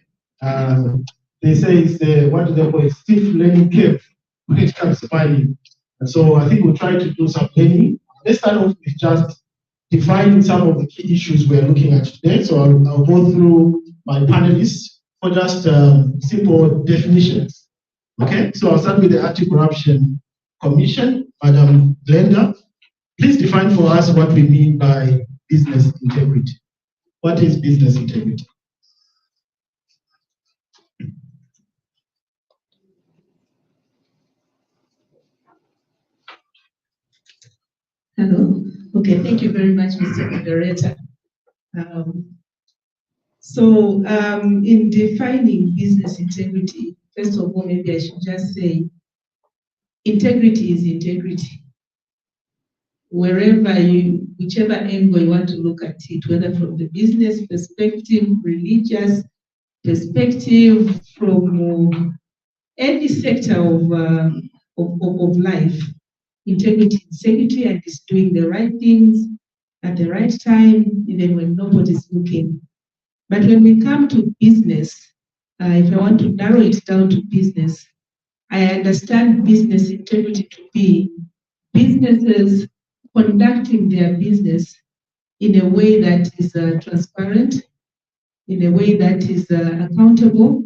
They say it's what do they call a stiff learning curve when it comes to mining. And so I think we'll try to do some learning. Let's start off with just defining some of the key issues we're looking at today. So I'll go through my panelists for just simple definitions. Okay, so I'll start with the Anti-Corruption Commission, Madam Glenda. Please define for us what we mean by business integrity. What is business integrity? Hello. Okay, thank you very much, Mr. Moderator. In defining business integrity, first of all, maybe I should just say integrity is integrity. Whichever angle you want to look at it, whether from the business perspective, religious perspective, from any sector of life, integrity is integrity, and is doing the right things at the right time, even when nobody's looking. But when we come to business, if I want to narrow it down to business, I understand business integrity to be businesses conducting their business in a way that is transparent, in a way that is accountable,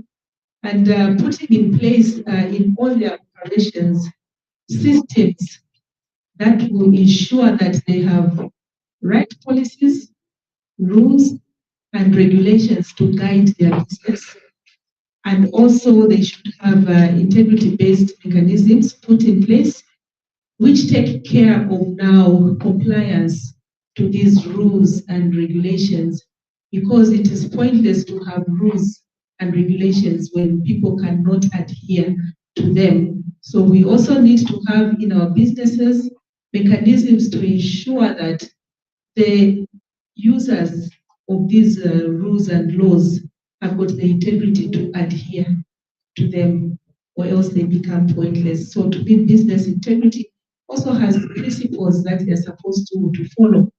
and putting in place in all their operations systems that will ensure that they have right policies, rules, and regulations to guide their business. And also they should have integrity-based mechanisms put in place which take care of now compliance to these rules and regulations, because it is pointless to have rules and regulations when people cannot adhere to them. So we also need to have in our businesses mechanisms to ensure that the users of these rules and laws have got the integrity to adhere to them, or else they become pointless. So to build business integrity also has principles that they're supposed to follow.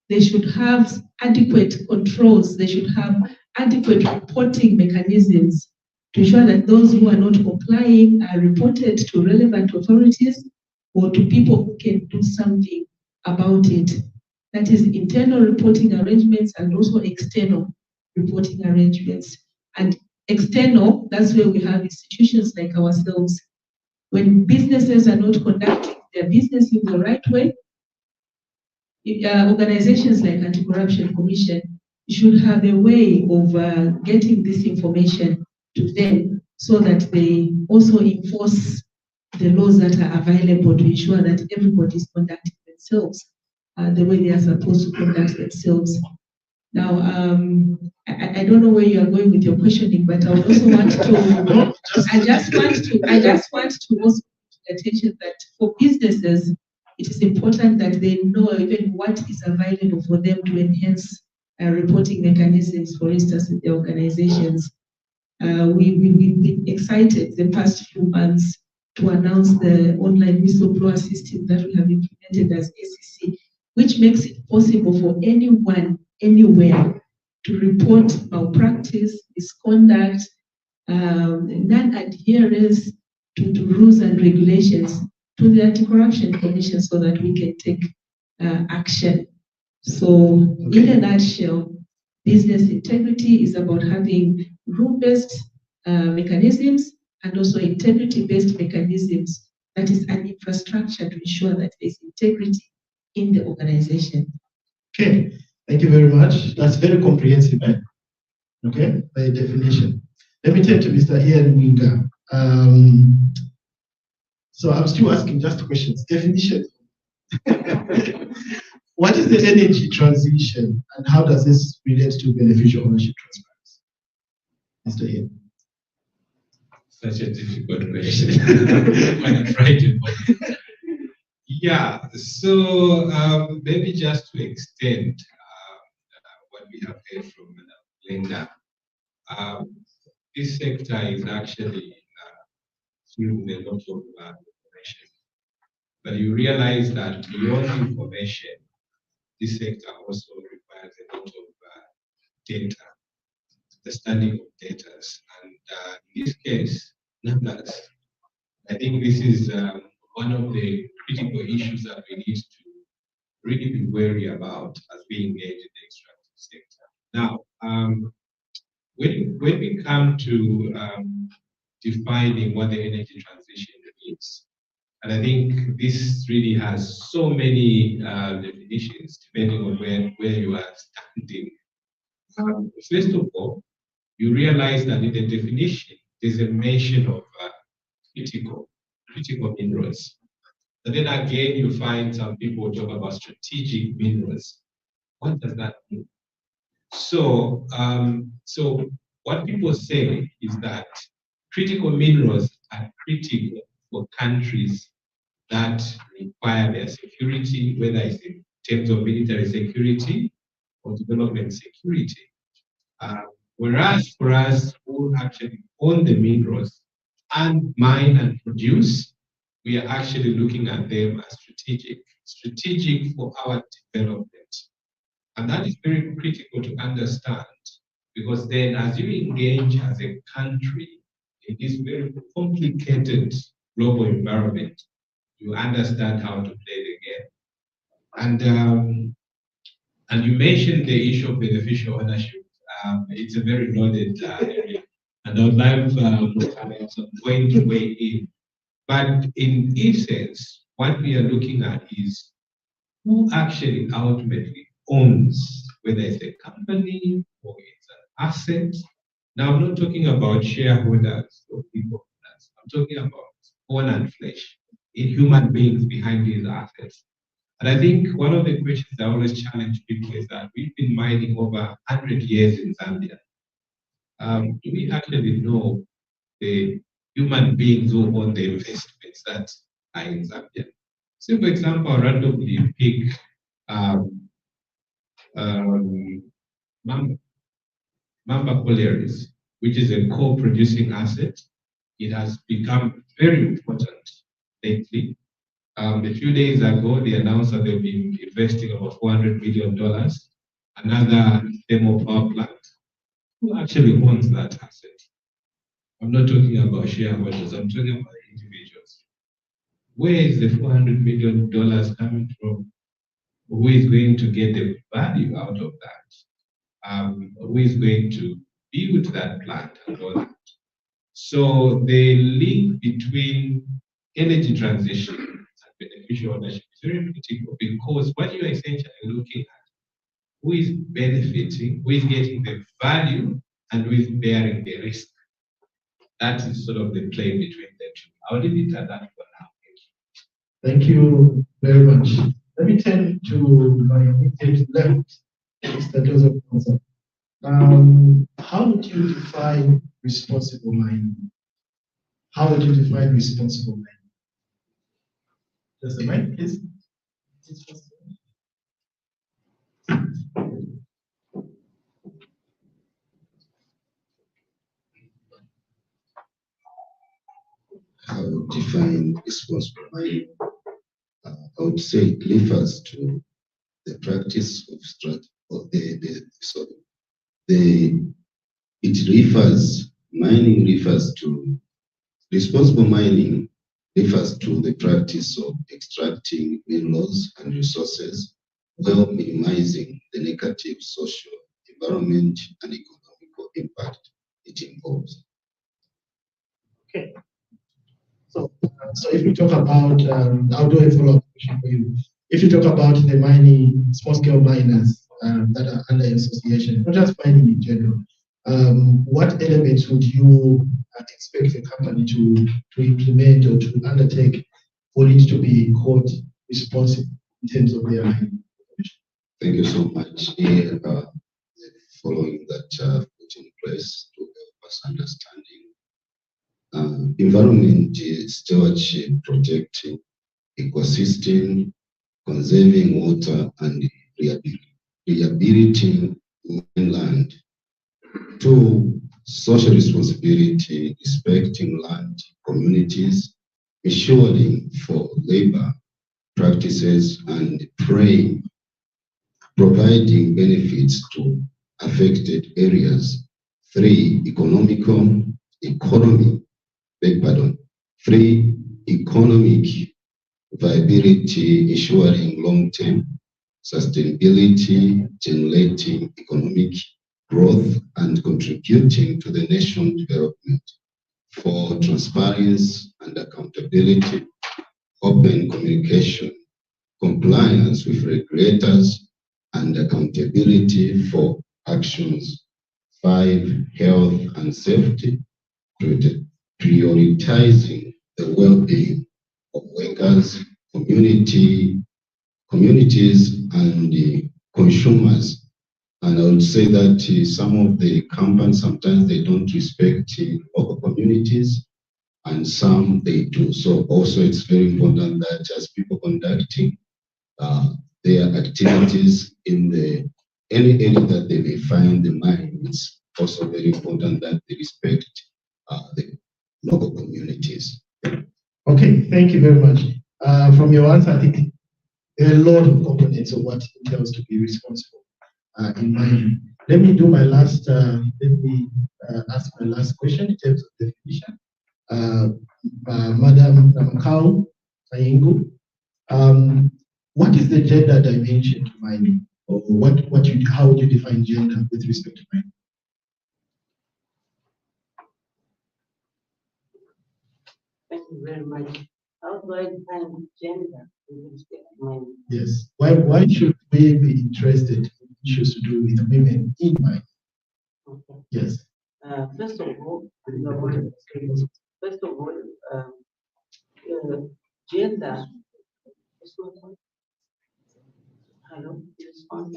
They should have adequate controls. They should have adequate reporting mechanisms to ensure that those who are not complying are reported to relevant authorities or to people who can do something about it. That is internal reporting arrangements and also external reporting arrangements. And external, that's where we have institutions like ourselves. When businesses are not conducting their business in the right way, organizations like Anti-Corruption Commission should have a way of getting this information to them so that they also enforce the laws that are available to ensure that everybody is conducting themselves the way they are supposed to conduct themselves. Now, I don't know where you are going with your questioning, but I would also want to, I just want to also put attention that for businesses, it is important that they know even what is available for them to enhance reporting mechanisms, for instance, in their organizations. We've been excited the past few months to announce the online whistleblower system that we have implemented as ACC, which makes it possible for anyone, anywhere, to report malpractice, misconduct, non-adherence to rules and regulations to the Anti-Corruption Commission so that we can take action. So in a nutshell, business integrity is about having rule-based mechanisms and also integrity-based mechanisms. That is an infrastructure to ensure that there's integrity in the organization. Okay, thank you very much. That's very comprehensive, okay, by definition. Let me turn to Mr. Ian Winga. So I'm still asking just questions. Definition. What is the energy transition and how does this relate to beneficial ownership transparency? Mr. Ian. Such a difficult question. I'm trying to. Yeah, so maybe just to extend what we have heard from Linda, this sector is actually filled with a lot of information. But you realize that beyond information, this sector also requires a lot of data, understanding of data. And in this case, numbers. I think this is one of the critical issues that we need to really be wary about as we engage in the extractive sector. Now, when we come to defining what the energy transition is, and I think this really has so many definitions depending on where you are standing. First of all, you realize that in the definition, there's a mention of critical minerals. But then again, you find some people talk about strategic minerals. What does that mean? So, so what people say is that critical minerals are critical for countries that require their security, whether it's in terms of military security or development security. Whereas for us who actually own the minerals and mine and produce, we are actually looking at them as strategic for our development. And that is very critical to understand, because then as you engage as a country in this very complicated global environment, you understand how to play the game. And you mentioned the issue of beneficial ownership. It's a very loaded area, and I would like some point to weigh in. But in essence, what we are looking at is who actually ultimately owns, whether it's a company or it's an asset. Now, I'm not talking about shareholders or people. I'm talking about bone and flesh, in human beings behind these assets. And I think one of the questions I always challenge people is that we've been mining over 100 years in Zambia. Do we actually know the human beings who own the investments that are in Zambia? say for example, randomly pick Mamba Collieries, which is a co-producing asset. It has become very important lately. A few days ago, they announced that they'll be investing about $400 million, another thermal power plant. Who actually owns that asset? I'm not talking about shareholders, I'm talking about individuals. Where is the $400 million coming from? Who is going to get the value out of that? Who is going to build that plant and all that? So the link between energy transition and beneficial ownership is very critical, because what you're essentially looking at, who is benefiting, who is getting the value, and who is bearing the risk. That is sort of the play between the two. I'll leave it at that for now. Thank you very much. Let me turn to my immediate left, Mr. Joseph Ponsa. How would you define responsible mining? How would you define responsible mining? Just the mic, please. How would define responsible mining? I would say it refers to the practice of mining refers to responsible mining refers to the practice of extracting minerals and resources while minimizing the negative social, environment, and economic impact it involves. Okay. So if we talk about, I'll do a follow-up question for you. If you talk about the mining, small-scale miners that are under association, not just mining in general, what elements would you expect a company to implement or to undertake for it to be called responsible in terms of their mining? Thank you so much. Here, following that put in place to help us understanding environment stewardship, protecting ecosystem, conserving water, and rehabilitating land. 2, social responsibility, respecting land, communities, ensuring for labor practices, and providing benefits to affected areas. 3, economic viability, ensuring long-term sustainability, generating economic growth, and contributing to the national development. 4, transparency and accountability, open communication, compliance with regulators, and accountability for actions. 5, health and safety, prioritizing the well-being of workers, communities, and the consumers. And I would say that some of the companies, sometimes they don't respect local communities, and some they do. So also it's very important that as people conducting their activities in any area that they may find the mine, it's also very important that they respect the local communities. Okay, thank you very much. From your answer, I think there are a lot of components of what it entails to be responsible in mining. Let me do my last, ask my last question in terms of definition. Madam Namakau Sayingu, what is the gender dimension to mining? Or how would you define gender with respect to mining? Thank you very much. How do I define gender with respect to mining? Yes. Why should we be interested in issues to do with women in mining? Okay. Yes. First of all, gender. Hello, respond.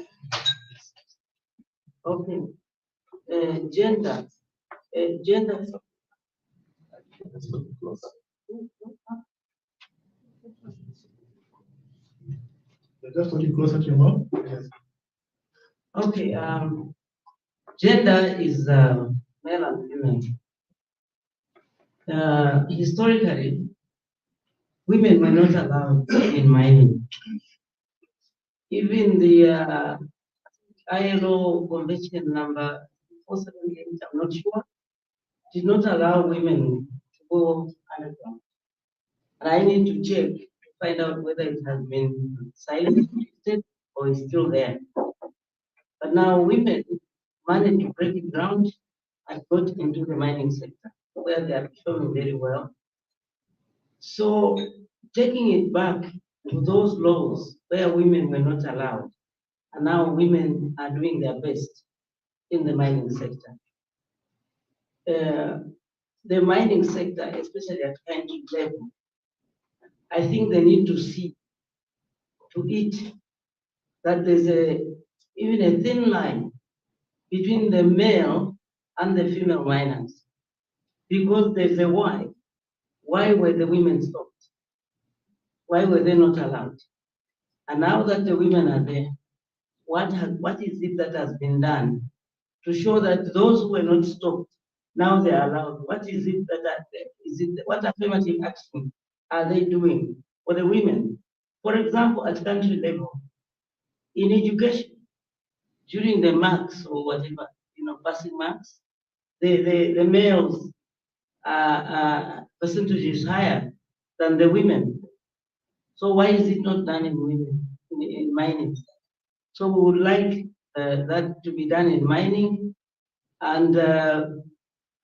Okay. Gender. Gender. Just hold it closer to your mouth. Yes. Okay, gender is male and female. Historically, women were not allowed in mining. Even the ILO Convention number 478, I'm not sure, did not allow women to go underground. And I need to check to find out whether it has been silently or is still there. But now women managed to break it ground and got into the mining sector, where they are performing very well. So taking it back to those laws where women were not allowed, and now women are doing their best in the mining sector. The mining sector, especially at country level, I think they need to see to it that there's even a thin line between the male and the female miners, because there's a why. Why were the women stopped? Why were they not allowed? And now that the women are there, what is it that has been done to show that those who were not stopped, now they are allowed? What is it what affirmative action are they doing for the women? For example, at country level, in education, during the marks or whatever, passing marks, the males percentage is higher than the women. So why is it not done in women in mining? So we would like that to be done in mining, and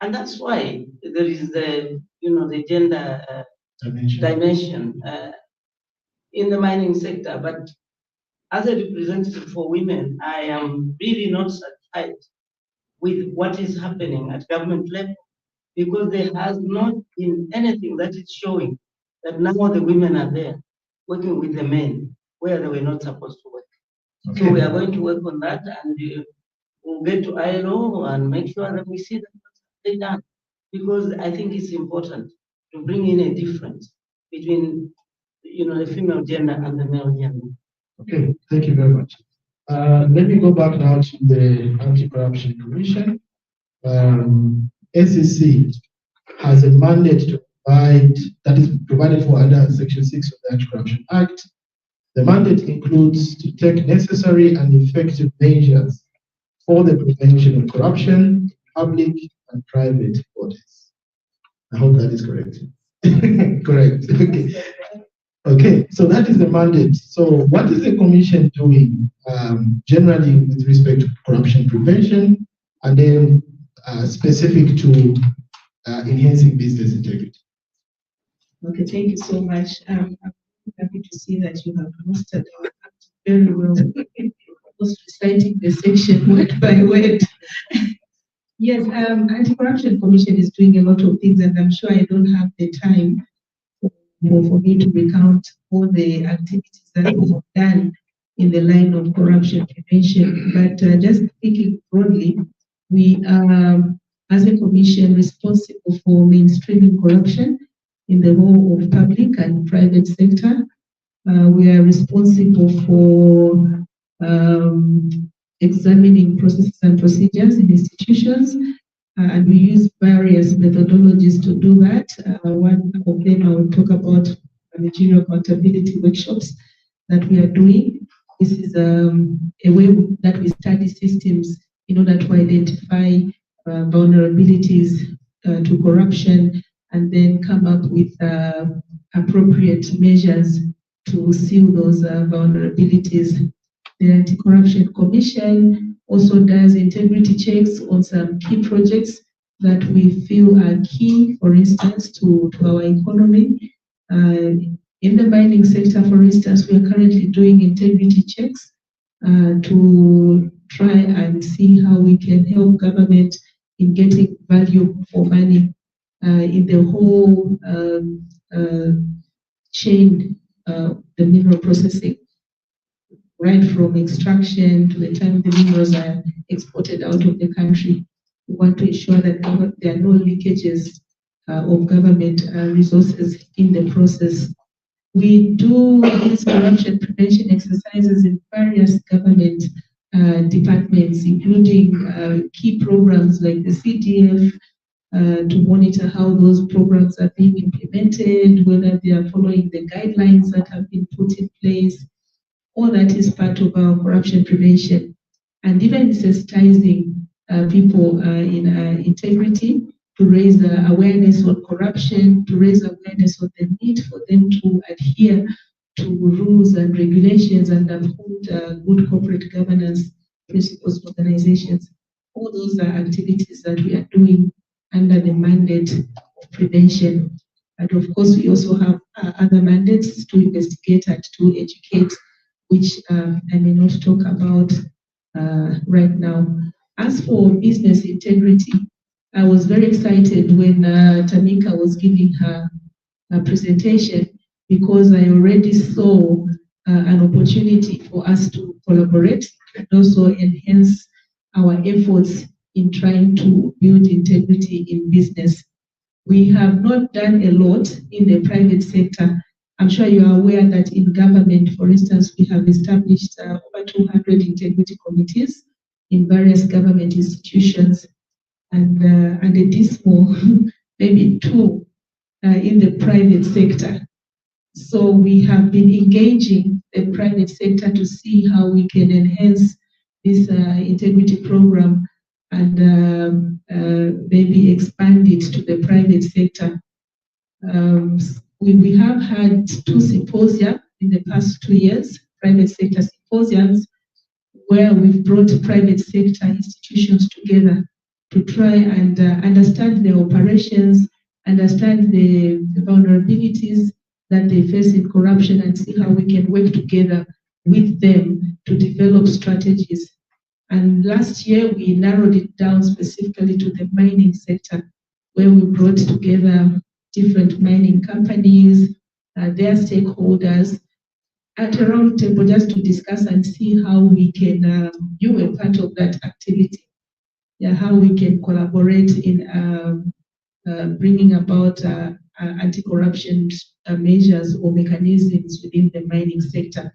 that's why there is the gender dimension in the mining sector. But as a representative for women, I am really not satisfied with what is happening at government level, because there has not been anything that is showing that now the women are there working with the men where they were not supposed to work. Okay. So we are going to work on that, and we'll get to ILO and make sure that we see that they're done, because I think it's important to bring in a difference between the female gender and the male gender. Okay, thank you very much. Let me go back now to the Anti-Corruption Commission. SEC has a mandate to provide, that is provided for under Section 6 of the Anti-Corruption Act. The mandate includes to take necessary and effective measures for the prevention of corruption in public and private bodies. I hope that is correct. Correct. Okay. Okay, so that is the mandate. So what is the Commission doing generally with respect to corruption prevention, and then specific to enhancing business integrity? Okay, thank you so much. I'm happy to see that you have mastered our act very well. Almost reciting the section word by word. Yes, Anti-Corruption Commission is doing a lot of things, and I'm sure I don't have the time for me to recount all the activities that we have done in the line of corruption prevention. But just speaking broadly, we are, as a commission, responsible for mainstreaming corruption in the whole of public and private sector. We are responsible for examining processes and procedures in institutions, and we use various methodologies to do that. One of them I will talk about managerial accountability workshops that we are doing. This is a way that we study systems in order to identify vulnerabilities to corruption, and then come up with appropriate measures to seal those vulnerabilities. The Anti-Corruption Commission also does integrity checks on some key projects that we feel are key, for instance, to our economy. In the mining sector, for instance, we are currently doing integrity checks to try and see how we can help government in getting value for money in the whole chain, the mineral processing, right from extraction to the time the minerals are exported out of the country. We want to ensure that there are no leakages of government resources in the process. We do these corruption prevention exercises in various government departments, including key programs like the CDF, to monitor how those programs are being implemented, whether they are following the guidelines that have been put in place. All that is part of our corruption prevention, and even sensitizing people in integrity, to raise awareness on corruption, to raise awareness on the need for them to adhere to rules and regulations and uphold good corporate governance principles of organizations. All those are activities that we are doing under the mandate of prevention. And of course, we also have other mandates to investigate and to educate, which I may not talk about right now. As for business integrity, I was very excited when Tamika was giving her presentation, because I already saw an opportunity for us to collaborate and also enhance our efforts in trying to build integrity in business. We have not done a lot in the private sector. I'm sure you are aware that in government, for instance, we have established over 200 integrity committees in various government institutions, and a dismal, maybe 2 in the private sector. So we have been engaging the private sector to see how we can enhance this integrity program and maybe expand it to the private sector. We have had 2 symposia in the past 2 years, private sector symposiums, where we've brought private sector institutions together to try and understand their operations, understand the vulnerabilities that they face in corruption, and see how we can work together with them to develop strategies. And last year, we narrowed it down specifically to the mining sector, where we brought together different mining companies, their stakeholders, at a round table just to discuss and see how we can, you were part of that activity, how we can collaborate in bringing about anti-corruption measures or mechanisms within the mining sector.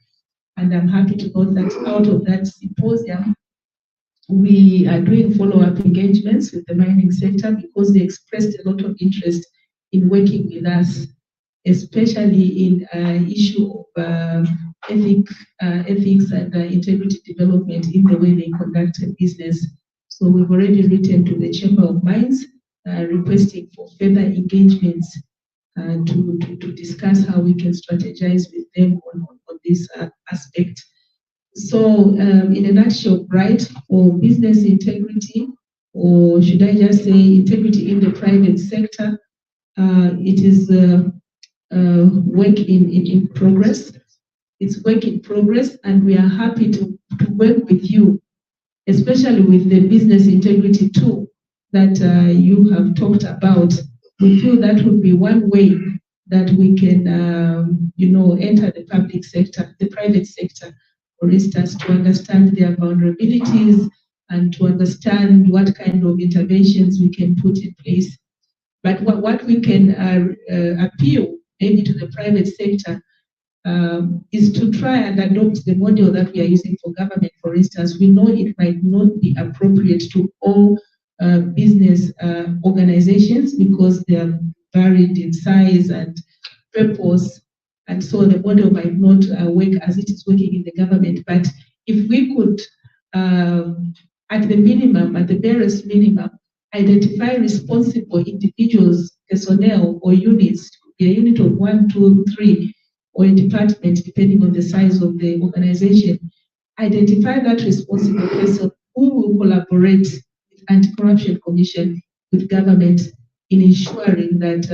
And I'm happy to note that out of that symposium, we are doing follow-up engagements with the mining sector, because they expressed a lot of interest in working with us, especially in issue of ethics and integrity development in the way they conduct business. So we've already written to the Chamber of Mines requesting for further engagements to discuss how we can strategize with them on this aspect. So in a nutshell, right, for business integrity, or should I just say integrity in the private sector, it is work in progress. It's work in progress, and we are happy to work with you, especially with the business integrity tool that you have talked about. We feel that would be one way that we can, enter the public sector, the private sector, for instance, to understand their vulnerabilities and to understand what kind of interventions we can put in place. But what we can appeal maybe to the private sector is to try and adopt the model that we are using for government. For instance, we know it might not be appropriate to all business organizations, because they are varied in size and purpose, and so the model might not work as it is working in the government. But if we could, at the minimum, at the barest minimum, identify responsible individuals, personnel, or units, could be a unit of 1, 2, 3, or a department, depending on the size of the organization, identify that responsible person who will collaborate with Anti-Corruption Commission, with government, in ensuring that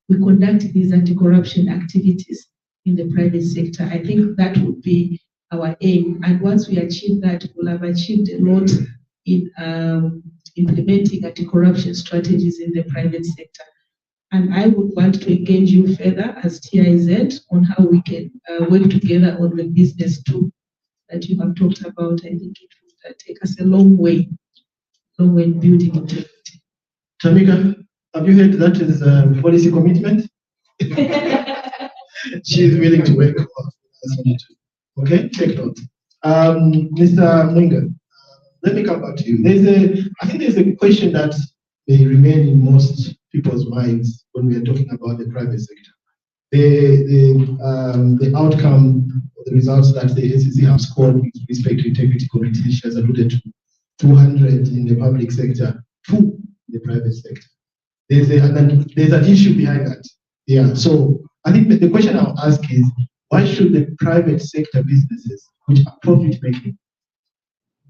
we conduct these anti-corruption activities in the private sector. I think that would be our aim. And once we achieve that, we'll have achieved a lot in implementing anti-corruption strategies in the private sector. And I would want to engage you further as TIZ on how we can work together on the business too that you have talked about. I think it will take us a long way in building integrity. Tamika, have you heard that is a policy commitment? She is willing to work with us on it. Okay, take note. Mr. Mwinga, let me come back to you. I think there's a question that may remain in most people's minds when we are talking about the private sector. The outcome, the results that the SEC have scored with respect to integrity committee, she has alluded to 200 in the public sector, 2 in the private sector. There's an issue behind that. Yeah, so I think the question I'll ask is, why should the private sector businesses, which are profit making,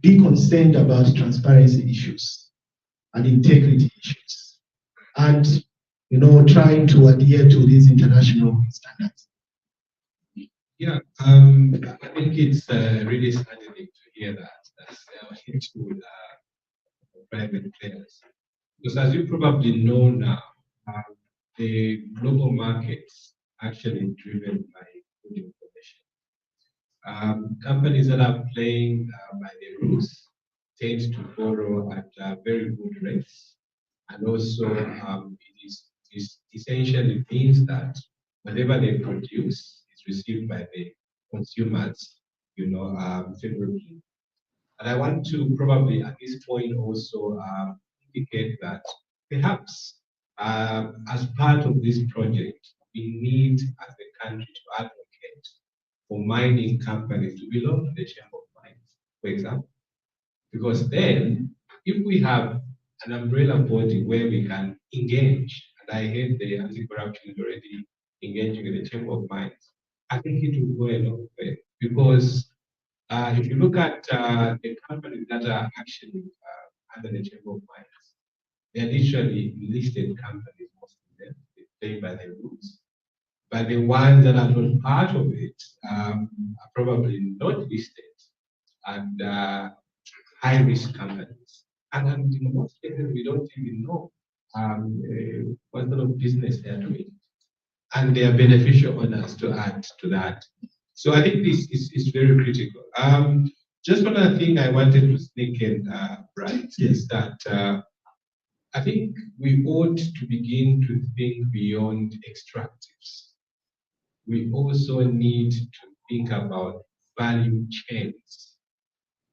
be concerned about transparency issues and integrity issues, and trying to adhere to these international standards? Yeah, I think it's really saddening to hear that's into private players. Because as you probably know now, the global markets actually driven by good information. Companies that are playing by the rules tend to borrow at very good rates, and also it essentially means that whatever they produce is received by the consumers, favorably. And I want to probably at this point also indicate that perhaps as part of this project, we need as a country to advocate for mining companies to belong to the Chamber of Mines, for example. Because then, if we have an umbrella body where we can engage, and I heard the anti-corruption is already engaging with the Chamber of Mines, I think it will go a long way. Because if you look at the companies that are actually under the Chamber of Mines, they are literally listed companies, most of them, they play by the rules. But the ones that are not part of it are probably not listed and high-risk companies. And in most cases, we don't even know what sort of business they are doing. And they are beneficial owners to add to that. So I think this is very critical. Just one other thing I wanted to sneak in, Bright, is that I think we ought to begin to think beyond extractives. We also need to think about value chains.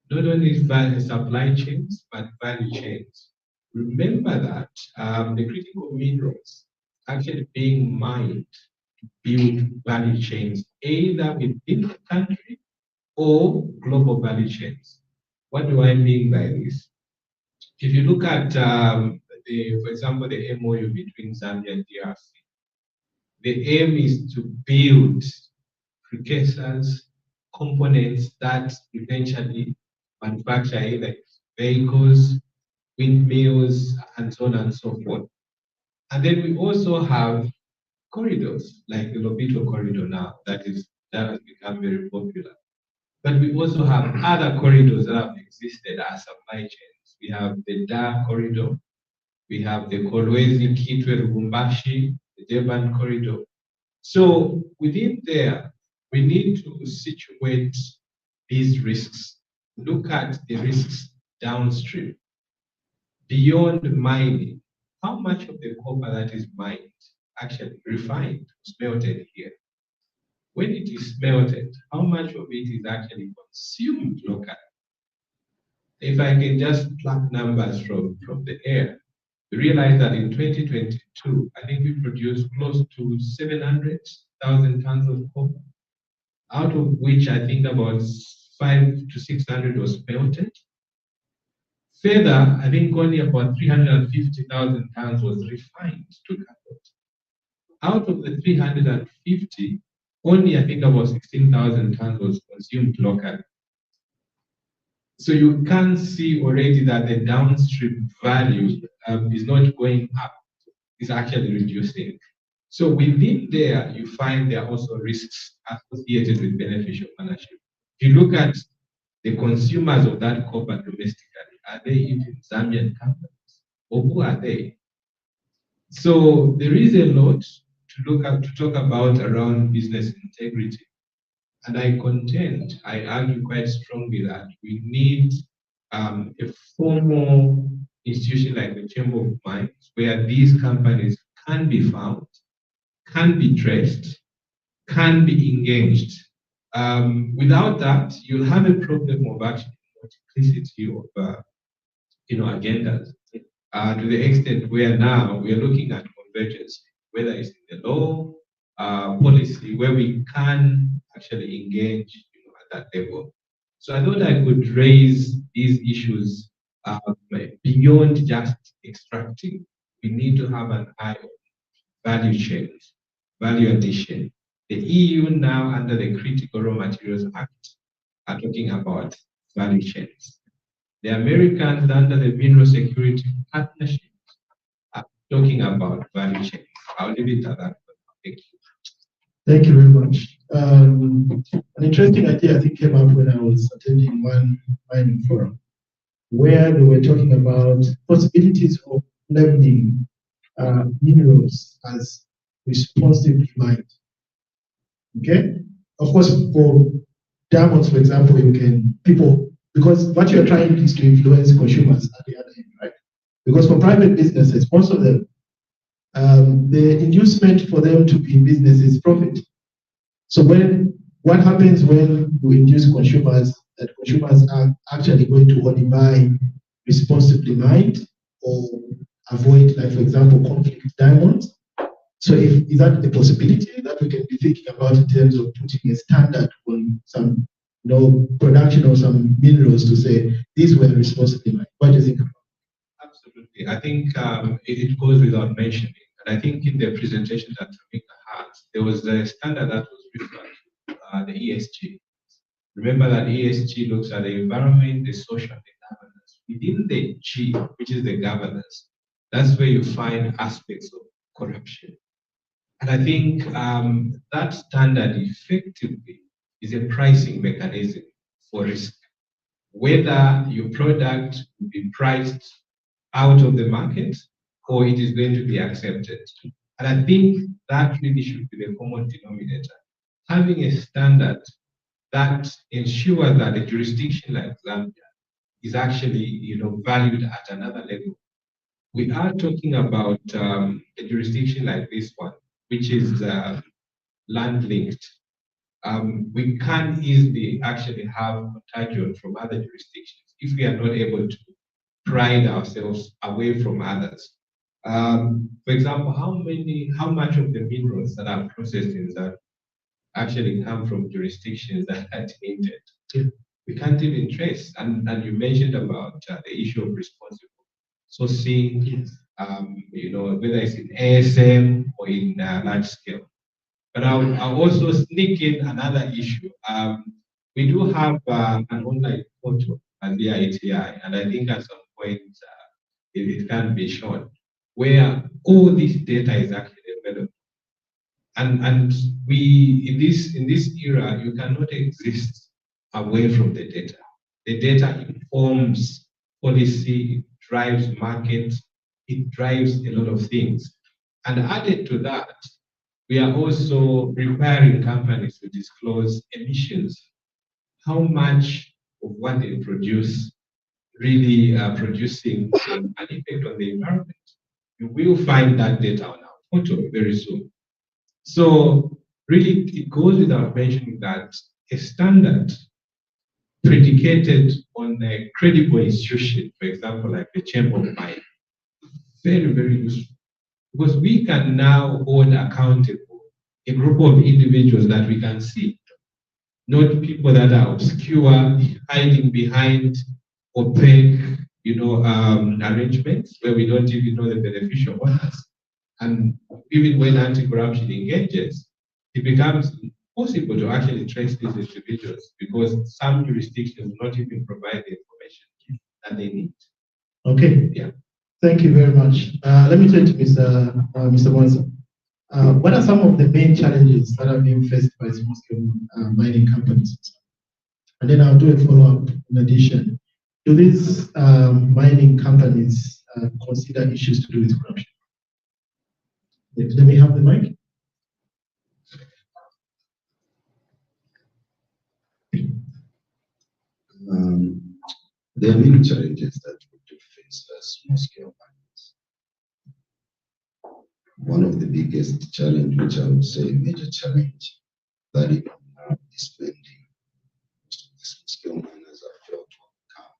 Not only supply chains, but value chains. Remember that the critical minerals actually being mined to build value chains, either within the country or global value chains. What do I mean by this? If you look at, for example, the MOU between Zambia and DRC, the aim is to build precursors, components that eventually manufacture either vehicles, windmills, and so on and so forth. And then we also have corridors, like the Lobito corridor now, that has become very popular. But we also have other corridors that have existed as supply chains. We have the Dar corridor, we have the Kolwezi, Kitwe, Lubumbashi, the Durban corridor. So within there, we need to situate these risks, look at the risks downstream, beyond mining. How much of the copper that is mined, actually refined, smelted here? When it is smelted, how much of it is actually consumed locally? If I can just pluck numbers from the air, we realize that in 2022, I think we produced close to 700,000 tons of copper, out of which I think about 500 to 600 was smelted. Further, I think only about 350,000 tons was refined to cathode. Out of the 350, only I think about 16,000 tons was consumed locally. So you can see already that the downstream value is not going up, it's actually reducing. So within there, you find there are also risks associated with beneficial ownership. If you look at the consumers of that copper domestically, are they even Zambian companies? Or who are they? So there is a lot to talk about around business integrity. And I argue quite strongly that we need a formal institution like the Chamber of Mines, where these companies can be found, can be traced, can be engaged. Without that, you'll have a problem of actually multiplicity of agendas, to the extent where now we are looking at convergence, whether it's in the law, policy, where we can actually engage at that level. So I thought I could raise these issues beyond just extracting. We need to have an eye on value chains, value addition. The EU now, under the Critical Raw Materials Act, are talking about value chains. The Americans, under the Mineral Security Partnership, are talking about value chains. I'll leave it at that. Thank you. Thank you very much. An interesting idea I think came up when I was attending one mining forum, where they were talking about possibilities of labeling minerals as responsibly mined. Okay? Of course, for diamonds, for example, because what you're trying is to influence consumers at the other end, right? Because for private businesses, most of them, the inducement for them to be in business is profit. So what happens when you induce consumers that consumers are actually going to only buy responsibly mined or avoid, like for example, conflict diamonds? So is that a possibility that we can be thinking about in terms of putting a standard on some production of some minerals to say these were responsibly mined? What do you think? Absolutely. I think it goes without mentioning. And I think in the presentation that Tamika had, there was a standard that was referred to, the ESG. Remember that ESG looks at the environment, the social, and the governance. Within the G, which is the governance, that's where you find aspects of corruption. And I think that standard effectively is a pricing mechanism for risk. Whether your product will be priced out of the market or it is going to be accepted. And I think that really should be the common denominator. Having a standard that ensures that a jurisdiction like Zambia is actually valued at another level. We are talking about a jurisdiction like this one, which is land linked. We can easily actually have contagion from other jurisdictions if we are not able to pride ourselves away from others. For example, how much of the minerals that are processed in that actually come from jurisdictions that are tainted? Yeah. We can't even trace. And you mentioned about the issue of responsible sourcing, yes. Whether it's in ASM or in large scale. But I'll also sneak in another issue. We do have an online portal at the ITI, and I think at some point it can be shown, where all this data is actually available. And we in this era, you cannot exist away from the data. The data informs policy, it drives markets, it drives a lot of things. And added to that, we are also requiring companies to disclose emissions. How much of what they produce really are producing an effect on the environment? You will find that data on our portal very soon. So really, it goes without mentioning that a standard predicated on a credible institution, for example, like the Chamber of Mines, very, very useful. Because we can now hold accountable a group of individuals that we can see, not people that are obscure, hiding behind opaque, arrangements where we don't even know the beneficial owners. And even when anti-corruption engages, it becomes impossible to actually trace these individuals because some jurisdictions do not even provide the information that they need. Okay. Yeah. Thank you very much. Let me turn to Mr. Mwanza. What are some of the main challenges that are being faced by small-scale mining companies? And then I'll do a follow-up in addition. Do these mining companies consider issues to do with corruption? Let me have the mic. There are many challenges that we do face as small-scale miners. One of the biggest challenge, which I would say major challenge, that even now is spending most of the small-scale miners have failed to overcome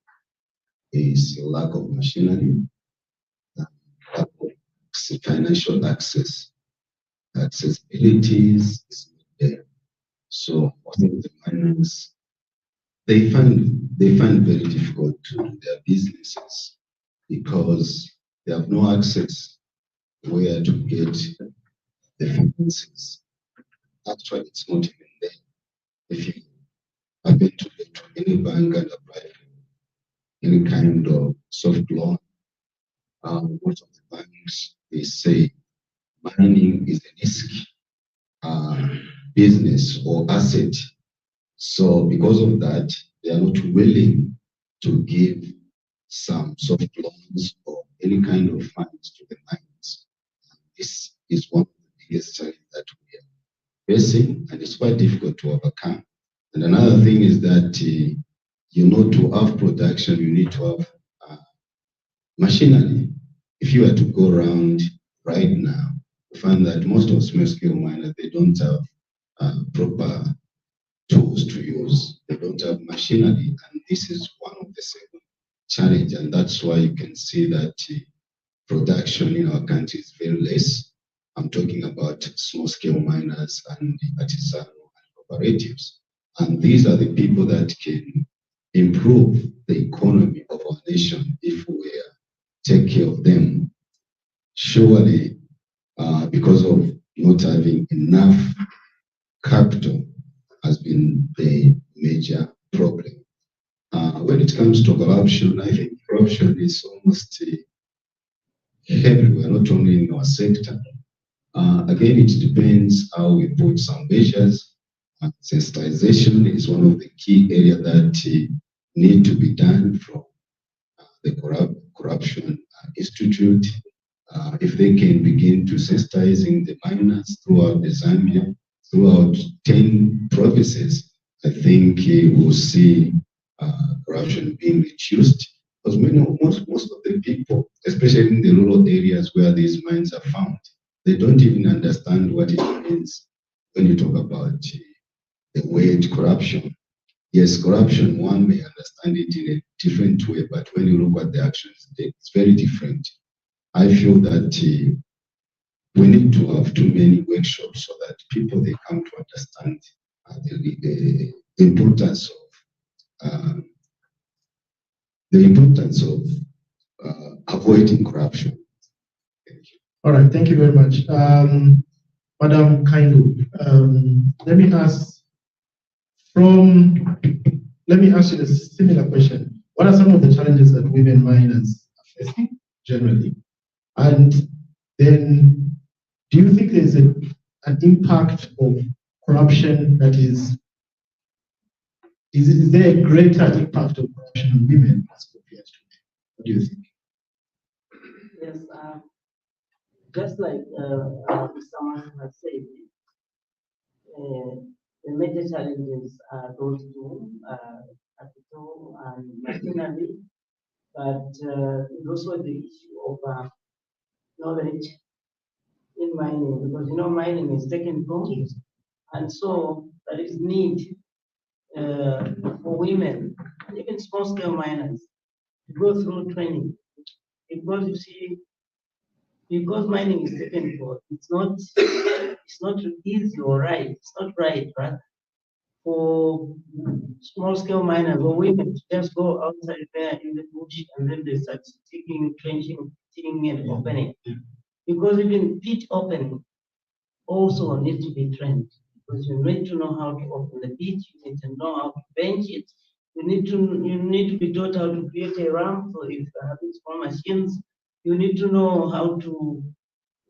is a lack of machinery, lack of financial access. Accessibility is not there. So most of the miners, they find very difficult to do their businesses because they have no access where to get the finances. Actually, it's not even there. If you happen to go to any bank and apply for any kind of soft loan, most of the banks, they say mining is a risky business or asset. So because of that, they are not willing to give some soft loans or any kind of funds to the mines. This is one of the biggest challenges that we are facing, and it's quite difficult to overcome. And another thing is that, to have production, you need to have machinery. If you were to go around right now, you find that most of small-scale miners, they don't have proper tools to use. They don't have machinery, and this is one of the second challenge, and that's why you can see that production in our country is very less. I'm talking about small-scale miners and artisanal and cooperatives, and these are the people that can improve the economy of our nation if we take care of them. Surely, because of not having enough capital has been the major problem. When it comes to corruption, I think corruption is almost everywhere, not only in our sector. Again, it depends how we put some measures. Sensitization is one of the key areas that need to be done from the Corruption Institute. If they can begin to sensitizing the miners throughout the Zambia, throughout 10 provinces, I think we'll see corruption being reduced. Because most of the people, especially in the rural areas where these mines are found, they don't even understand what it means when you talk about the word corruption. Yes, corruption, one may understand it in a different way, but when you look at the actions, it's very different. I feel that we need to have too many workshops so that people, they come to understand the importance of avoiding corruption. All right, thank you very much. Madam Kaindu, let me ask you a similar question. What are some of the challenges that women miners are facing generally? And then, do you think there's an impact of corruption that is there a greater impact of corruption on women as compared to men? What do you think? Yes, just like someone has said, the major challenges are those two, capital and machinery, but it's also the issue of knowledge in mining, because mining is taken from, and so there is need for women, even small-scale miners, to go through training, because you see, because mining is taken for, it's not easy or right. It's not right, right? For small-scale miners or women to just go outside there in the bush and then they start digging, trenching, digging and opening. Because even pit opening also needs to be trained. Because you need to know how to open the pit, you need to know how to bench it, you need to be taught how to create a ramp. So if you're having small machines, you need to know how to,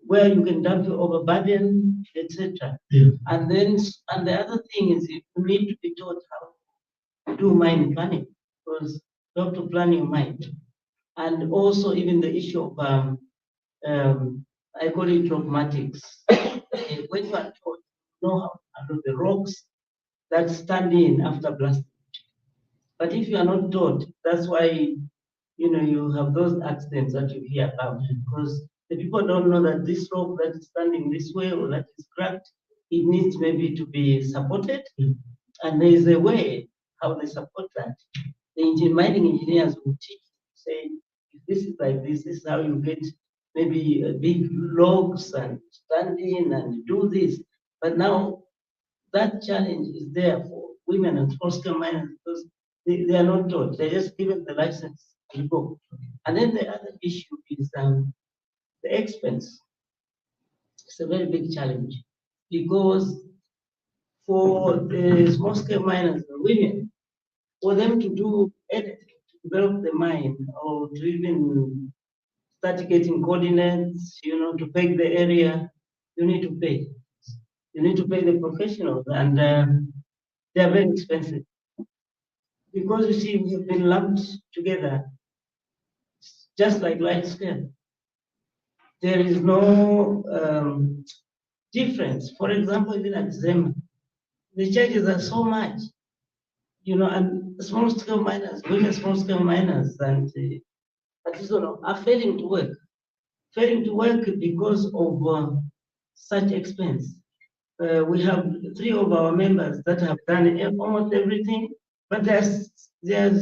where you can dump your overburden, etc. Yeah. And the other thing is you need to be taught how to do mine planning, because you have to plan your mine. And also even the issue of I call it rockmatics. When you are taught, you know how to handle the rocks that stand in after blasting. But if you are not taught, that's why you have those accidents that you hear about, because the people don't know that this rock that is standing this way or that is cracked, it needs maybe to be supported, and there is a way how they support that. The mining engineers will teach, say, if this is like this is how you get maybe big logs and stand in and do this. But now that challenge is there for women and small-scale miners because they are not taught. They're just given the license to go. And then the other issue is the expense. It's a very big challenge because for the small-scale miners, the women, for them to do anything, to develop the mine or to even start getting coordinates, to peg the area, you need to pay. You need to pay the professionals, and they are very expensive. Because you see, we've been lumped together, just like light scale. There is no difference. For example, even at Zema, the charges are so much, and small scale miners, women small scale miners, and are failing to work. Failing to work because of such expense. We have 3 of our members that have done almost everything, but they're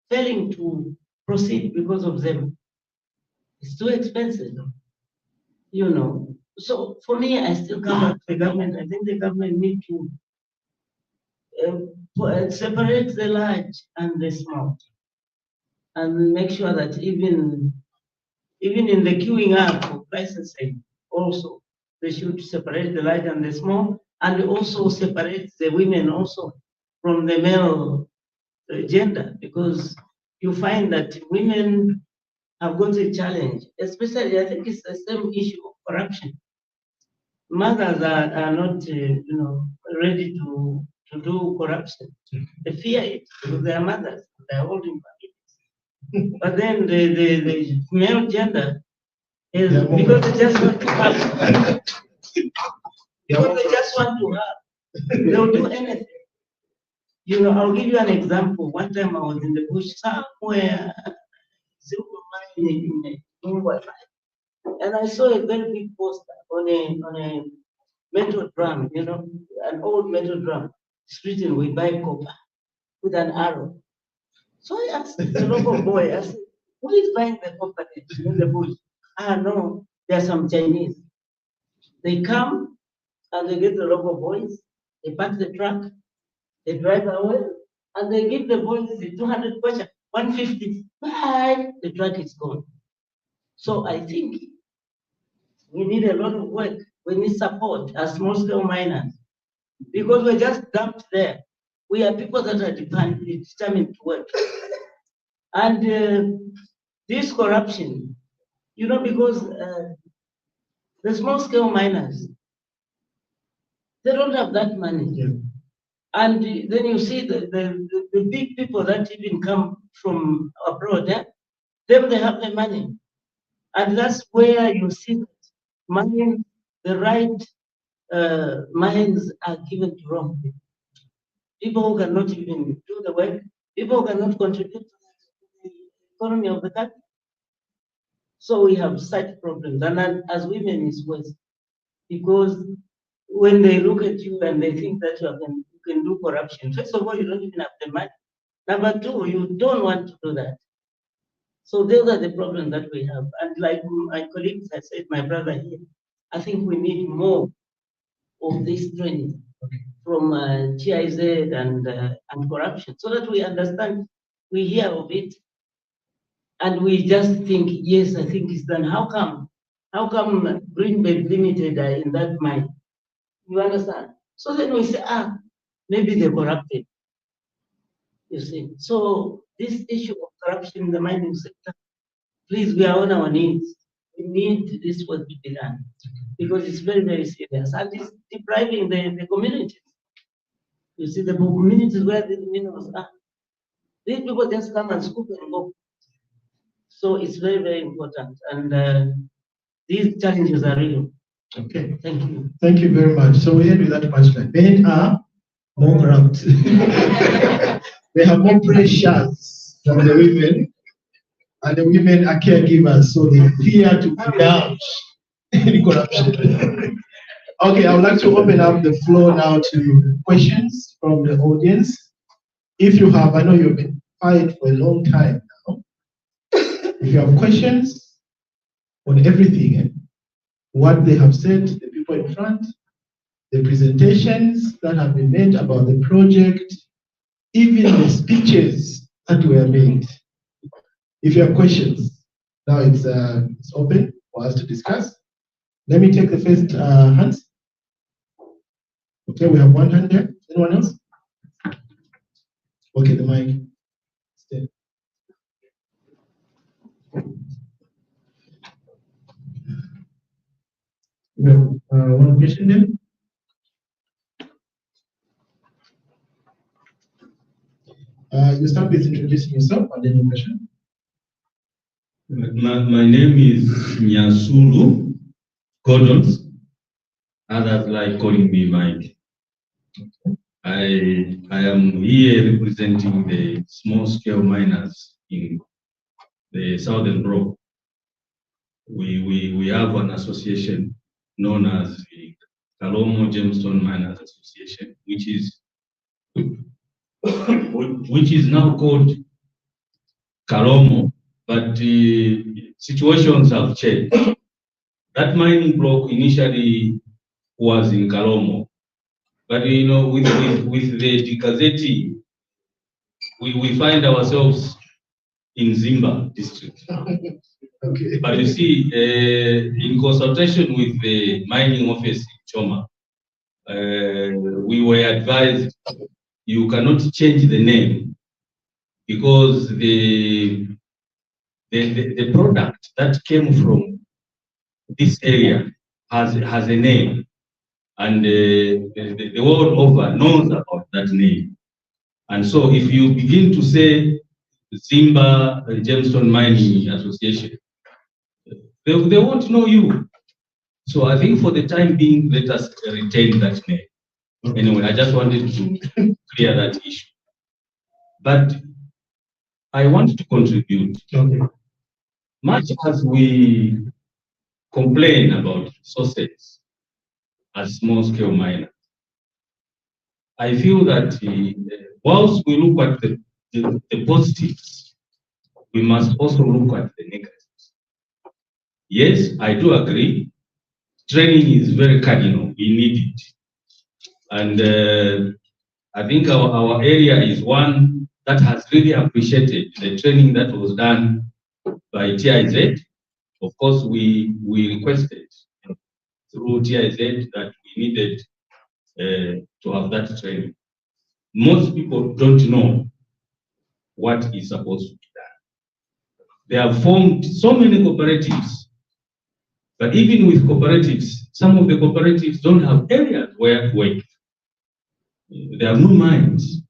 failing to proceed because of them. It's too expensive, So for me, I still come back to the government. I think the government need to separate the large and the small, and make sure that even in the queuing up of licensing, also they should separate the large and the small, and also separate the women also from the male gender, because you find that women have got a challenge, especially I think it's the same issue of corruption. Mothers are not, ready to do corruption. They fear it because they are mothers, they are holding families. But then the male gender is because they just want to have. Because they just want to have. They'll do anything. I'll give you an example. One time I was in the bush somewhere, silver mine in Mumbai, and I saw a very big poster on a metal drum, an old metal drum. It's written, "We buy copper," with an arrow. So I asked the local boy, I said, "Who is buying the copper in the bush?" No, there are some Chinese. They come and they get the local boys, they park the truck, they drive away, and they give the boys the 200 kwacha, 150. Bye, the truck is gone. So I think we need a lot of work. We need support as small-scale miners because we're just dumped there. We are people that are determined to work. And this corruption, because the small-scale miners, they don't have that money. Yeah. And then you see the big people that even come from abroad, they have the money. And that's where you see that money, the right mines are given to wrong people. People who cannot even do the work, people who cannot contribute to the economy of the country. So we have such problems. And as women, it's worse. Because when they look at you and they think that you can do corruption, first of all, you don't even have the money. Number 2, you don't want to do that. So those are the problems that we have. And like my colleagues have said, my brother here, I think we need more of this training from GIZ and corruption, so that we understand, we hear of it, and we just think, yes, I think it's done. How come Greenbelt Limited are in that mine? You understand? So then we say, maybe they're corrupted. You see? So this issue of corruption in the mining sector, please, we are on our knees. We need this work to be done because it's very, very serious. And it's depriving the communities. You see, the communities where these minerals are. These people just come and scoop and go. So it's very, very important. And these challenges are real. Okay. Thank you. Thank you very much. So we end with that punchline. Men are more corrupt. They have more pressures than the women. And the women are caregivers, so they fear to indulge in corruption. Okay, I would like to open up the floor now to questions from the audience. If you have, I know you've been quiet for a long time now. If you have questions on everything, what they have said, the people in front, the presentations that have been made about the project, even the speeches that were made. If you have questions, now it's open for us to discuss. Let me take the first hand. Okay, we have one hand there. Anyone else? Okay, the mic. Stay. We have one question there. You start with introducing yourself and then your question. My name is Nyasulu Gordon. Others like calling me Mike. I am here representing the small-scale miners in the Southern Block. We have an association known as the Kalomo Gemstone Miners Association, which is now called Kalomo, but the situations have changed. That mining block initially was in Kalomo, but with the Gazette, we find ourselves in Zimba district. Okay. But you see, in consultation with the mining office in Choma, we were advised you cannot change the name because the product that came from this area has a name, and the world over knows about that name. And so if you begin to say Zimba Gemstone Mining Association, they won't know you. So I think for the time being, let us retain that name. Anyway, I just wanted to clear that issue. But I want to contribute. Okay. Much as we complain about resources as small-scale miners, I feel that whilst we look at the positives, we must also look at the negatives. Yes, I do agree. Training is very cardinal. We need it. And I think our area is one that has really appreciated the training that was done by TIZ. Of course, we requested through TIZ that we needed to have that training. Most people don't know what is supposed to be done. They have formed so many cooperatives, but even with cooperatives, some of the cooperatives don't have areas where to work. There are no mines.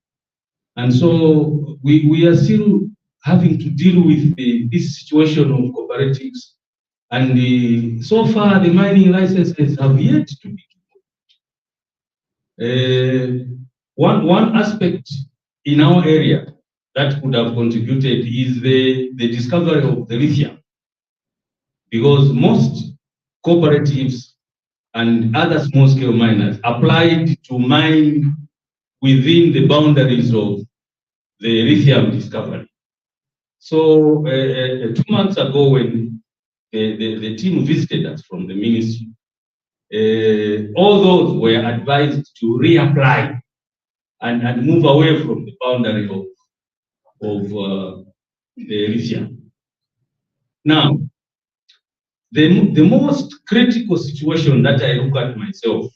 And so we are still having to deal with this situation of cooperatives. And so far, the mining licenses have yet to be. One aspect in our area that could have contributed is the discovery of the lithium. Because most cooperatives and other small-scale miners applied to mine within the boundaries of the lithium discovery. So 2 months ago, when the team visited us from the ministry, all those were advised to reapply and move away from the boundary of the lithium. Now, the most critical situation that I look at myself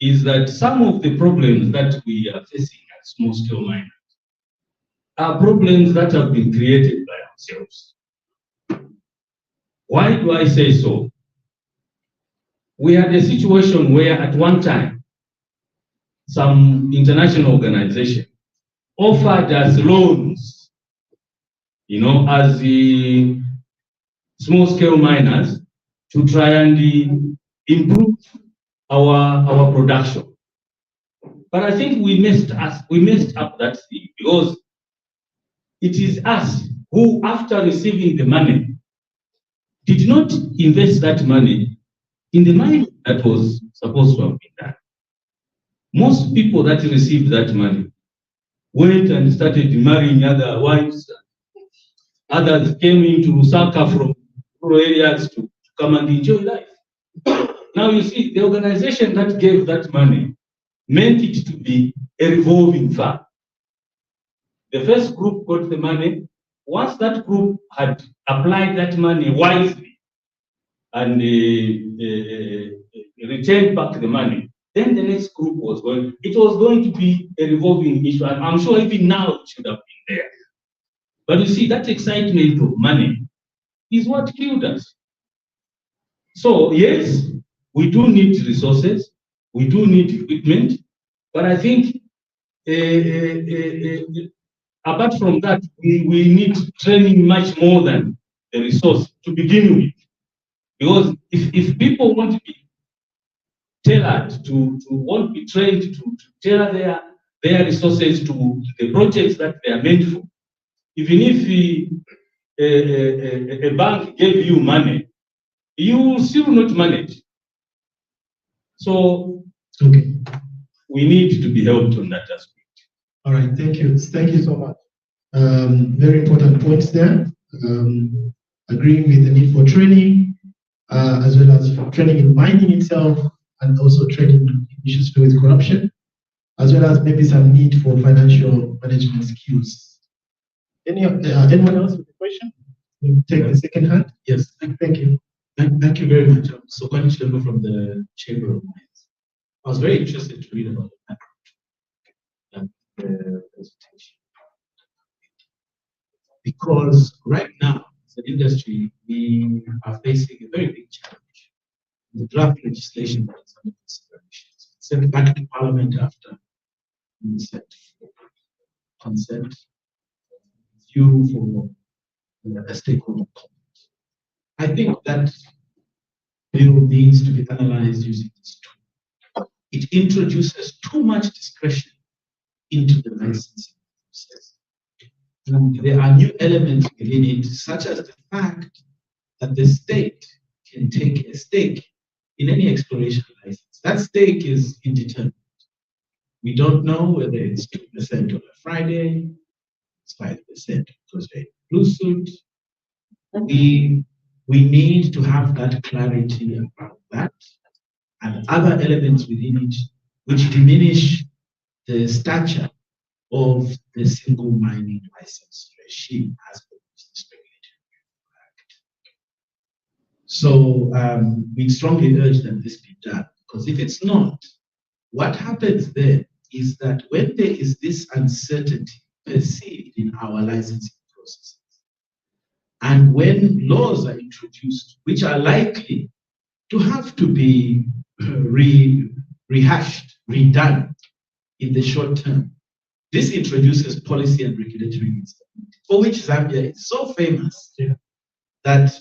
is that some of the problems that we are facing at small-scale miners are problems that have been created by ourselves. Why do I say so? We had a situation where at one time, some international organization offered us loans, as the small-scale miners to try and improve our production. But I think we messed up that thing, because it is us who, after receiving the money, did not invest that money in the mine that was supposed to have been done. Most people that received that money went and started marrying other wives. Others came into Lusaka from rural areas to come and enjoy life. Now you see, the organization that gave that money meant it to be a revolving fund. The first group got the money. Once that group had applied that money wisely and returned back the money, then the next group was going, it was going to be a revolving issue. And I'm sure even now it should have been there. But you see, that excitement of money is what killed us. So yes, we do need resources, we do need equipment, but I think apart from that, we need training much more than the resource to begin with. Because if people want to be tailored, to want to be trained to tailor their resources to the projects that they are meant for, even if a bank gave you money, you will still not manage. So we need to be helped on that aspect. All right, thank you. Thank you so much. Very important points there. Agreeing with the need for training, as well as training in mining itself, and also training in issues to do with corruption, as well as maybe some need for financial management skills. Anyone else with a question? We'll take the second hand. Yes, thank you. Thank you very much. I'm Sokwani Chilembo from the Chamber of Mines. I was very interested to read about the macro presentation. Because right now, as an industry, we are facing a very big challenge. The draft legislation that is under consideration is sent back to Parliament after consent due for a stakeholder comment. I think that bill needs to be analyzed using this tool. It introduces too much discretion into the licensing process. And there are new elements within it, such as the fact that the state can take a stake in any exploration license. That stake is indeterminate. We don't know whether it's 2% on a Friday, it's 5% because they're blue suit. We need to have that clarity about that and other elements within it which diminish the stature of the single mining license regime as per the Business Regulatory Act. So we strongly urge that this be done, because if it's not, what happens then is that when there is this uncertainty perceived in our licensing processes, and when laws are introduced which are likely to have to be rehashed, redone in the short term, this introduces policy and regulatory instability, for which Zambia is so famous that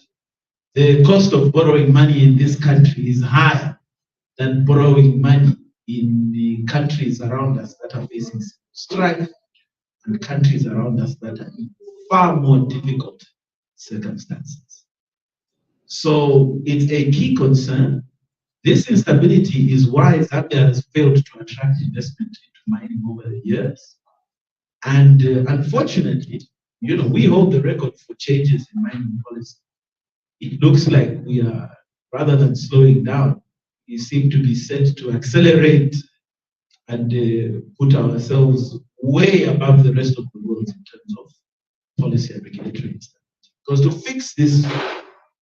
the cost of borrowing money in this country is higher than borrowing money in the countries around us that are facing strife and countries around us that are in far more difficult circumstances. So it's a key concern. This instability is why Zambia has failed to attract investment into mining over the years. And unfortunately, we hold the record for changes in mining policy. It looks like we are, rather than slowing down, we seem to be set to accelerate and put ourselves way above the rest of the world in terms of policy and regulatory instability. Because to fix this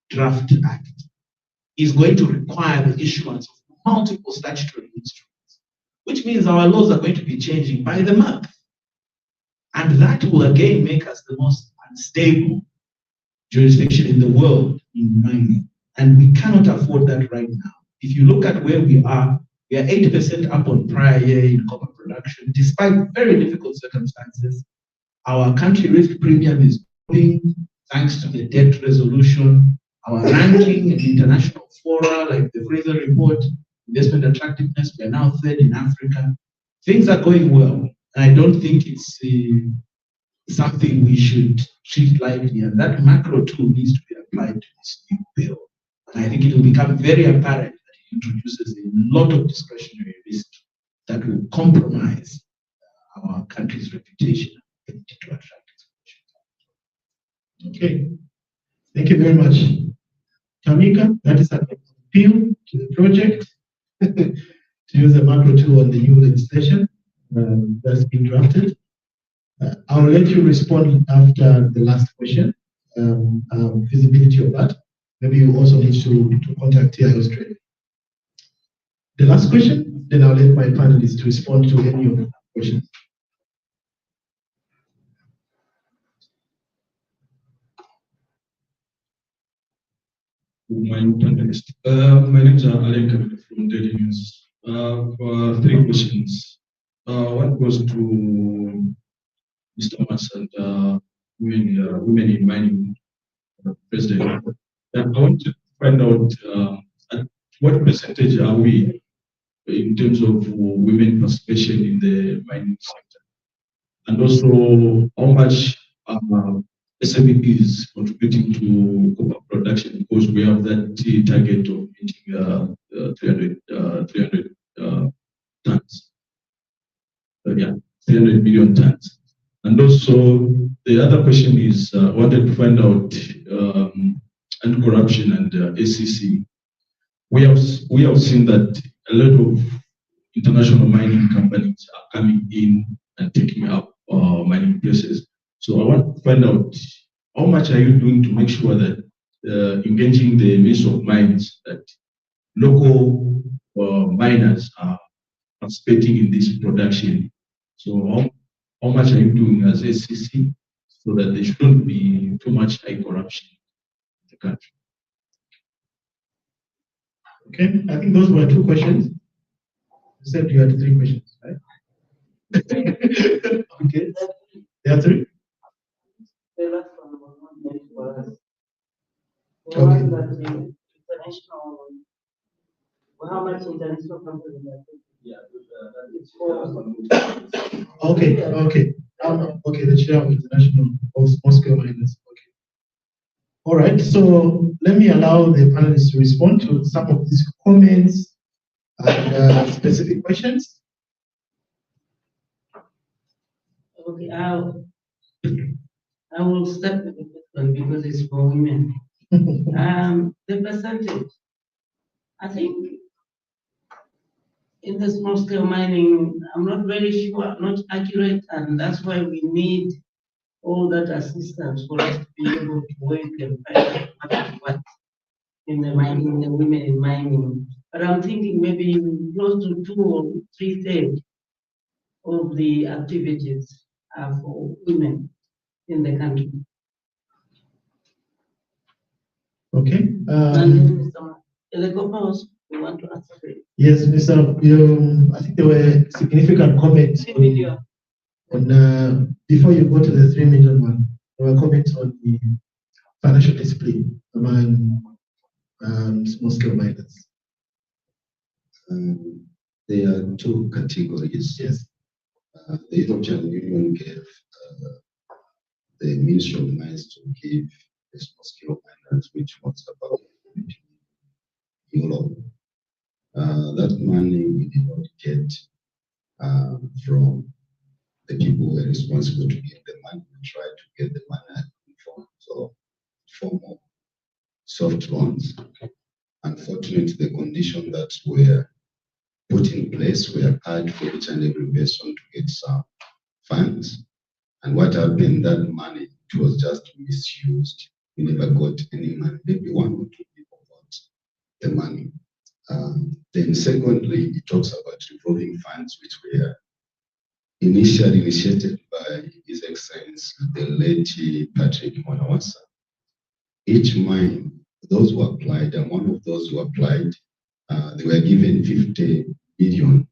draft act is going to require the issuance of multiple statutory instruments, which means our laws are going to be changing by the month. And that will again make us the most unstable jurisdiction in the world in mining. And we cannot afford that right now. If you look at where we are 80% up on prior year in copper production, despite very difficult circumstances. Our country risk premium is growing thanks to the debt resolution. Our ranking in international fora, like the Fraser Report, investment attractiveness, we are now third in Africa. Things are going well. And I don't think it's something we should treat lightly. And that macro tool needs to be applied to this new bill. And I think it will become very apparent that it introduces a lot of discretionary risk that will compromise our country's reputation and ability to attract export. Okay, thank you very much. Tamika, that is an appeal to the project to use a macro tool on the new legislation that's been drafted. I'll let you respond after the last question, feasibility of that. Maybe you also need to contact TI Australia. The last question, then I'll let my panelists respond to any of the questions. My panelist. My name is Alain Kabila from Daily News. Three questions. One goes to Mr. Mas and women in mining president. I want to find out at what percentage are we in terms of women participation in the mining sector, and also how much SME is contributing to copper production, because we have that target of meeting 300 tons. 300 million tons. And also, the other question is, I wanted to find out anti-corruption and ACC. We have seen that a lot of international mining companies are coming in and taking up mining places. So I want to find out how much are you doing to make sure that engaging the Ministry of Mines, that local miners are participating in this production. So how much are you doing as ACC so that there shouldn't be too much high corruption in the country? Okay, I think those were two questions. You said you had three questions, right? Okay, there are three? The last one was not meant for us. The Okay. one that the international, how much international companies are taking? It's for. Okay, okay, the chair of international small scale miners. Okay. All right, so let me allow the panelists to respond to some of these comments and specific questions. Okay, I will start with the first one because it's for women. The percentage, I think in the small scale mining, I'm not very sure, not accurate, and that's why we need all that assistance for us to be able to work and find out what in the mining, the women in mining. But I'm thinking maybe close to 2 or 3/3 of the activities are for women in the country. Okay. And the government we want to answer it. Yes, Mr. I think there were significant comments on before you go to the 3 million one, there were comments on the financial discipline among small scale miners. There are two categories. Yes. The European Union gave the Ministry of Mines to give the small scale miners, which was about €20 million. That money we did not get from the people who were responsible to give the money. We tried to get the money in form of soft loans. Unfortunately, the conditions that were put in place were hard for each and every person to get some funds. And what happened, that money, it was just misused. We never got any money. Maybe 1 or 2 people got the money. Then secondly, it talks about revolving funds, which were initially initiated by His Excellency, the late Patrick Monawasa. Each mine, those who applied, and one of those who applied, they were given 50 million,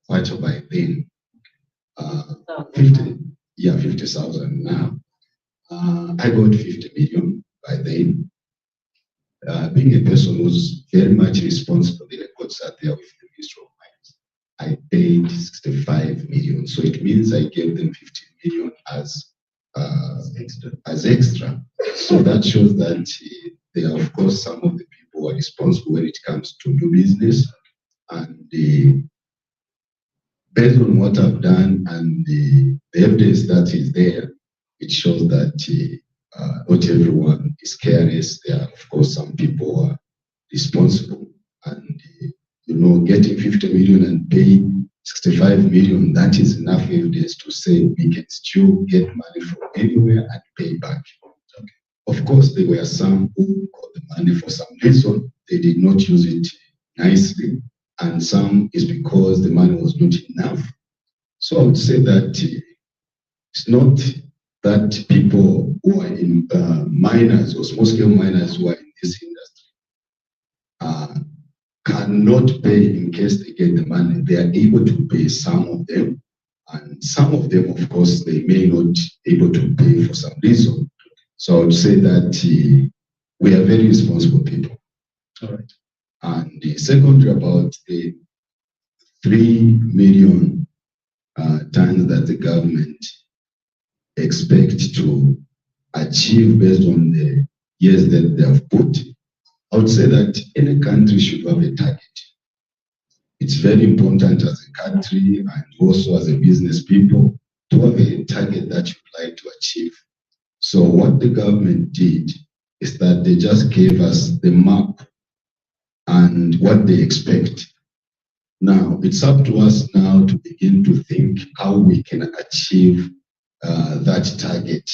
quite by then. 50,000 now. I got 50 million by then. Being a person who's very much responsible, the records are there with the Ministry of Mines. I paid 65 million. So it means I gave them 15 million as extra. So that shows that there are, of course, some of the people who are responsible when it comes to do business. And based on what I've done and the evidence that is there, it shows that not everyone is careless. There are, of course, some people who are responsible. And, getting 50 million and paying 65 million, that is enough evidence to say we can still get money from anywhere and pay back. Okay. Of course, there were some who got the money for some reason. They did not use it nicely. And some is because the money was not enough. So I would say that it's not that people who are in miners or small-scale miners who are in this industry cannot pay in case they get the money. They are able to pay, some of them, and some of them, of course, they may not be able to pay for some reason. So I would say that we are very responsible people. All right. And secondly, about the 3 million tons that the government expects to achieve based on the years that they have put, I would say that any country should have a target. It's very important as a country and also as a business people to have a target that you'd like to achieve. So what the government did is that they just gave us the map and what they expect. Now, it's up to us now to begin to think how we can achieve that target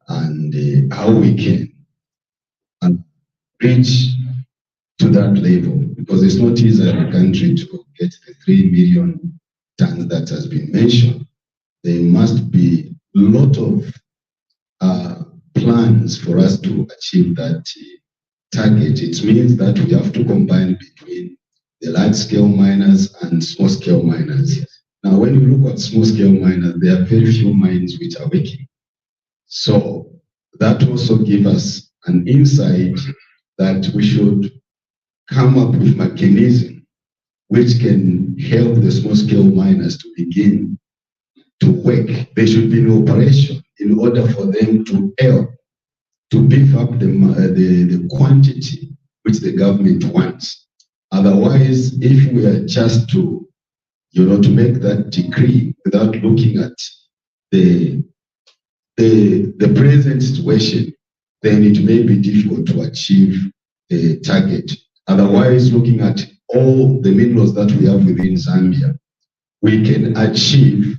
and how we can reach to that level, because it's not easy in a country to get the 3 million tons that has been mentioned. There must be a lot of plans for us to achieve that target. It means that we have to combine between the large-scale miners and small-scale miners. Now, when you look at small-scale miners, there are very few mines which are working. So that also gives us an insight that we should come up with mechanism which can help the small-scale miners to begin to work. They should be in operation in order for them to help to beef up the quantity which the government wants. Otherwise, if we are just to make that decree without looking at the present situation, then it may be difficult to achieve the target. Otherwise, looking at all the minerals that we have within Zambia, we can achieve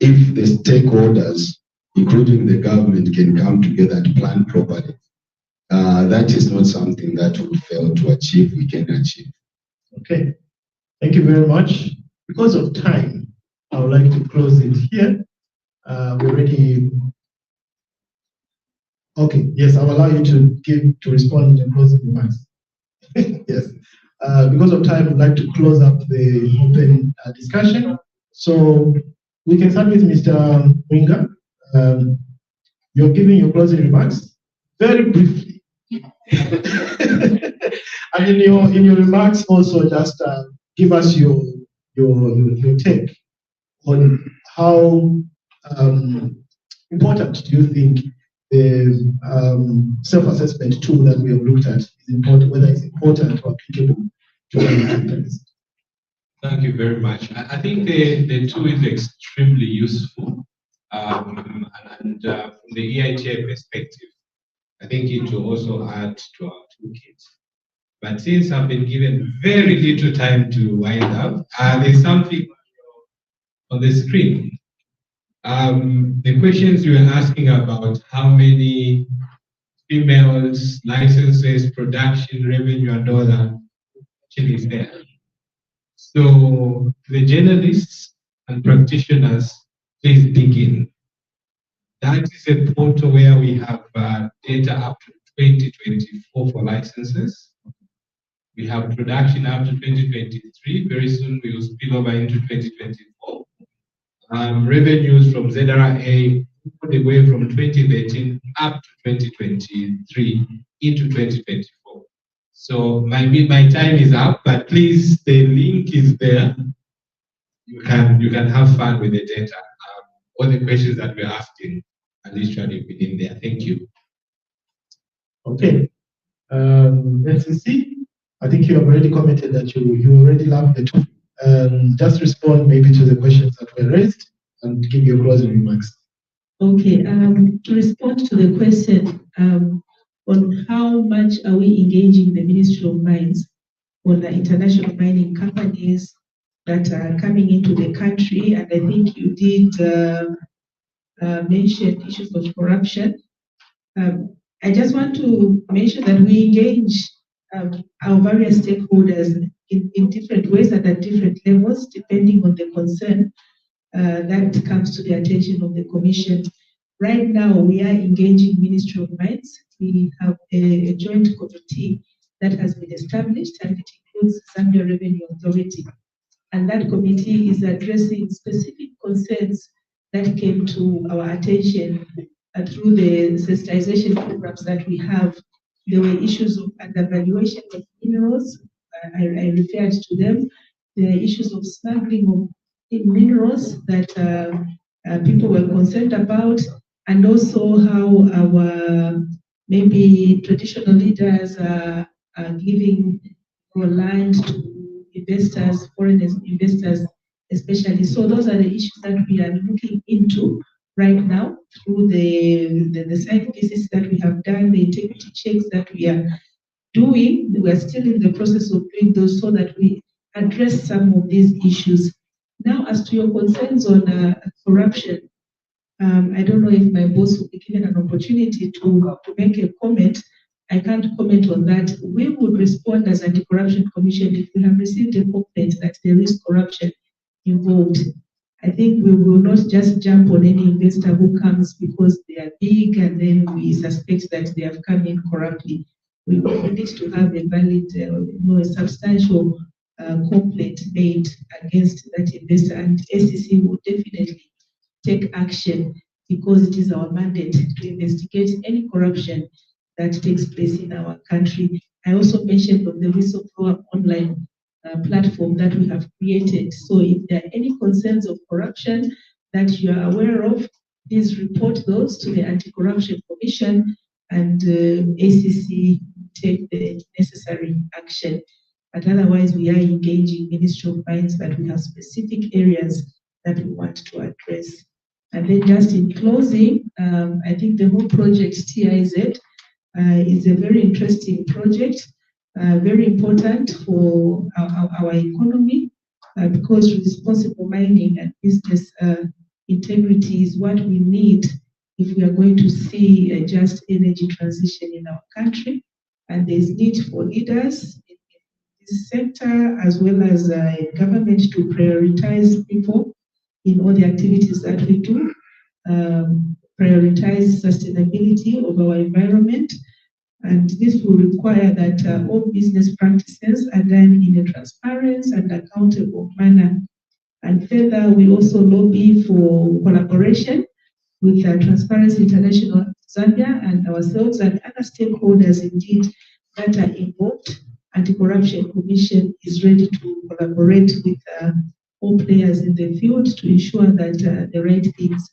if the stakeholders, including the government, can come together and plan properly. That is not something that would fail to achieve. We can achieve. Okay. Thank you very much. Because of time, I would like to close it here. We already. Okay. Yes, I'll allow you to respond in the closing remarks. Yes. Because of time, I'd like to close up the open discussion. So we can start with Mr. Mwinga. You're giving your closing remarks very briefly. And in your remarks also just give us your take on how important do you think the self-assessment tool that we have looked at is important, whether it's important or applicable to other companies. Thank you very much. I think the tool is extremely useful. And from the EITI perspective, I think it will also add to our toolkit. But since I've been given very little time to wind up, there's something on the screen. The questions you were asking about how many females, licenses, production, revenue, and all that actually is there. So the journalists and practitioners, please dig in. That is a portal where we have data up to 2024 for licenses. We have production up to 2023. Very soon we will spill over into 2024. Revenues from ZRA all the way from 2013 up to 2023 into 2024. So my time is up, but please, the link is there. You can have fun with the data. All the questions that we're asking are literally within there. Thank you. Okay. NCC, I think you have already commented that you already love the tool. Just respond maybe to the questions that were raised and give your closing remarks. Okay, to respond to the question on how much are we engaging the Ministry of Mines on the international mining companies that are coming into the country, and I think you did mention issues of corruption. I just want to mention that we engage our various stakeholders in different ways and at different levels, depending on the concern that comes to the attention of the Commission. Right now, we are engaging Ministry of Mines. We have a joint committee that has been established, and it includes Zambia Revenue Authority. And that committee is addressing specific concerns that came to our attention through the sensitization programs that we have. There were issues of undervaluation of minerals. I referred to them. There are issues of smuggling of minerals that people were concerned about, and also how our maybe traditional leaders are giving land to investors, foreign investors especially. So those are the issues that we are looking into right now through the site visits that we have done, the integrity checks that we are doing. We are still in the process of doing those so that we address some of these issues. Now, as to your concerns on corruption, I don't know if my boss will be given an opportunity to make a comment. I can't comment on that. We would respond as Anti-Corruption Commission if we have received a complaint that there is corruption involved. I think we will not just jump on any investor who comes because they are big and then we suspect that they have come in corruptly. We need to have a valid, a substantial complaint made against that investor, and SEC will definitely take action because it is our mandate to investigate any corruption that takes place in our country. I also mentioned on the whistleblower online platform that we have created. So if there are any concerns of corruption that you are aware of, please report those to the Anti-Corruption Commission, and ACC take the necessary action. But otherwise, we are engaging Ministry of Mines, but we have specific areas that we want to address. And then just in closing, I think the whole project TIZ is a very interesting project, very important for our economy, because responsible mining and business integrity is what we need if we are going to see a just energy transition in our country. And there's need for leaders in this sector as well as government to prioritize people in all the activities that we do, prioritize sustainability of our environment. And this will require that all business practices are done in a transparent and accountable manner. And further, we also lobby for collaboration with Transparency International Zambia and ourselves and other stakeholders indeed that are involved. Anti-Corruption Commission is ready to collaborate with all players in the field to ensure that the right things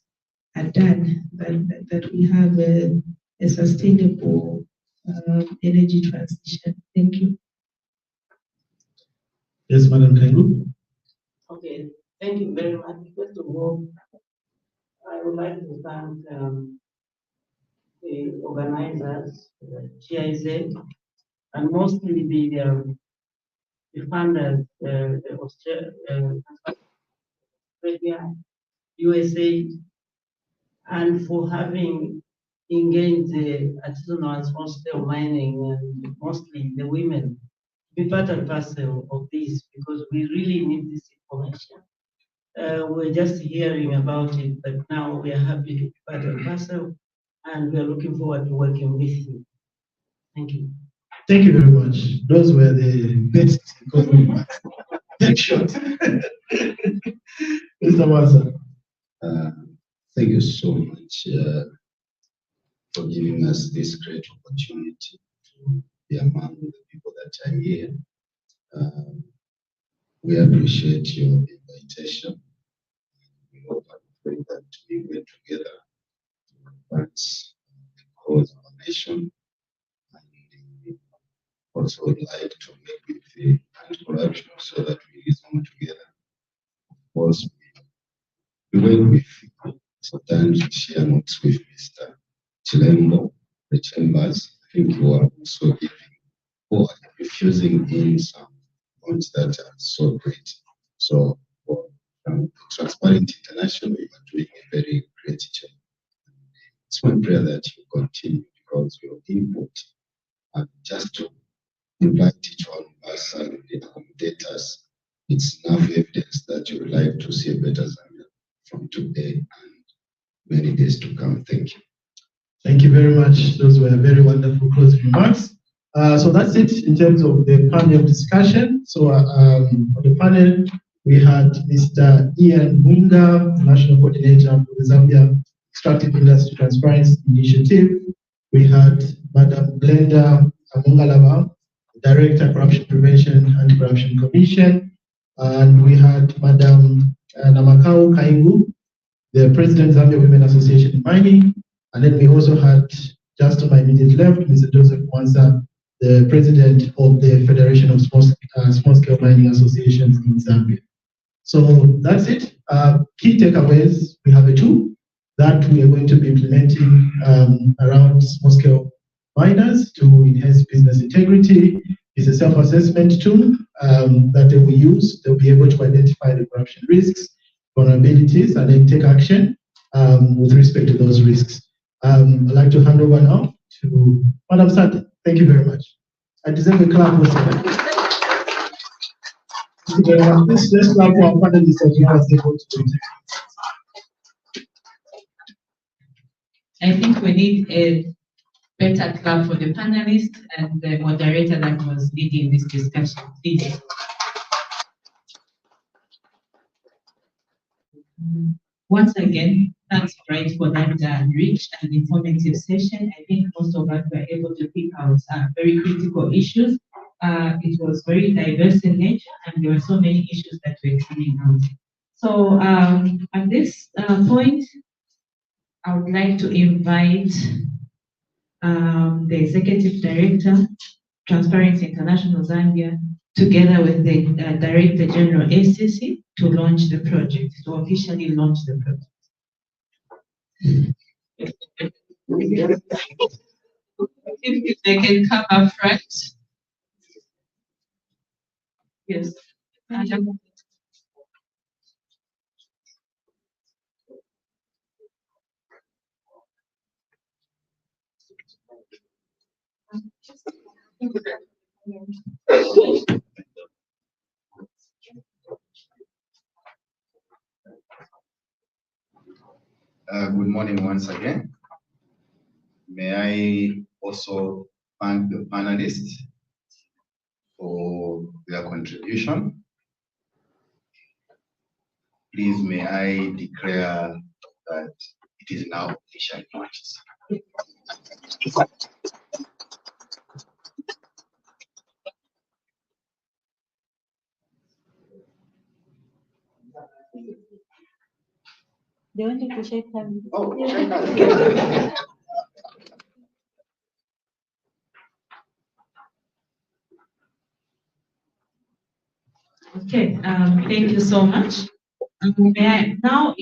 are done, that we have a sustainable energy transition. Thank you. Yes, Madam Tengu. Okay, thank you very much. First of all, I would like to thank the organizers, GIZ, and mostly the funders, Australia, USA, and for having engaged the artisanal and small scale mining and mostly the women to be part and parcel of this, because we really need this information. We're just hearing about it, but now we are happy to be part and parcel, and we are looking forward to working with you. Thank you. Thank you very much. Those were the best Thank you. Mr. Watson. Thank you so much for giving us this great opportunity to be among the people that are here. We appreciate your invitation. We hope and pray that we work together to advance the cause of our nation and also would like to make with the anti-corruption so that we reason together. Of course, we work with, sometimes we share notes with Mr. Chilembo, the chambers. I think you are also giving or refusing in some points that are so great. So for Transparency International, you are doing a very great job. It's my prayer that you continue because your input and just to invite each one of us and accommodate us, it's enough evidence that you would like to see a better Zambia from today and many days to come. Thank you. Thank you very much. Those were very wonderful closing remarks. So that's it in terms of the panel discussion. So on the panel, we had Mr. Ian Mwinga, National Coordinator for the Zambia Extractive Industry Transparency Initiative. We had Madam Glenda Amungalaba, Director, Corruption Prevention and Corruption Commission. And we had Madam Namakau Kaingu, the President, Zambia Women Association in Mining. And then we also had, just on my immediate left, Mr. Joseph Mwansa, the President of the Federation of Small-Scale Mining Associations in Zambia. So that's it. Key takeaways, we have a tool that we are going to be implementing around small-scale miners to enhance business integrity. It's a self-assessment tool that they will use. They'll be able to identify the corruption risks, vulnerabilities, and then take action with respect to those risks. I'd like to hand over now to Madam Sante. Thank you very much. I deserve a clap also. Thank you very much. Let's clap for our panelists as well as they go to it. I think we need a better clap for the panelists and the moderator that was leading this discussion. Please. Once again, thanks, Bright, for that rich and informative session. I think most of us were able to pick out very critical issues. It was very diverse in nature, and there were so many issues that were coming out. So at this point, I would like to invite the Executive Director, Transparency International Zambia, together with the Director General ACC, to launch the project, to officially launch the project. If they can come up front. Yes. Good morning once again. May I also thank the panelists for their contribution. Please, may I declare that it is now officially launched. They wanted to shake hands. Oh, shake hands. Okay, thank you so much. May I now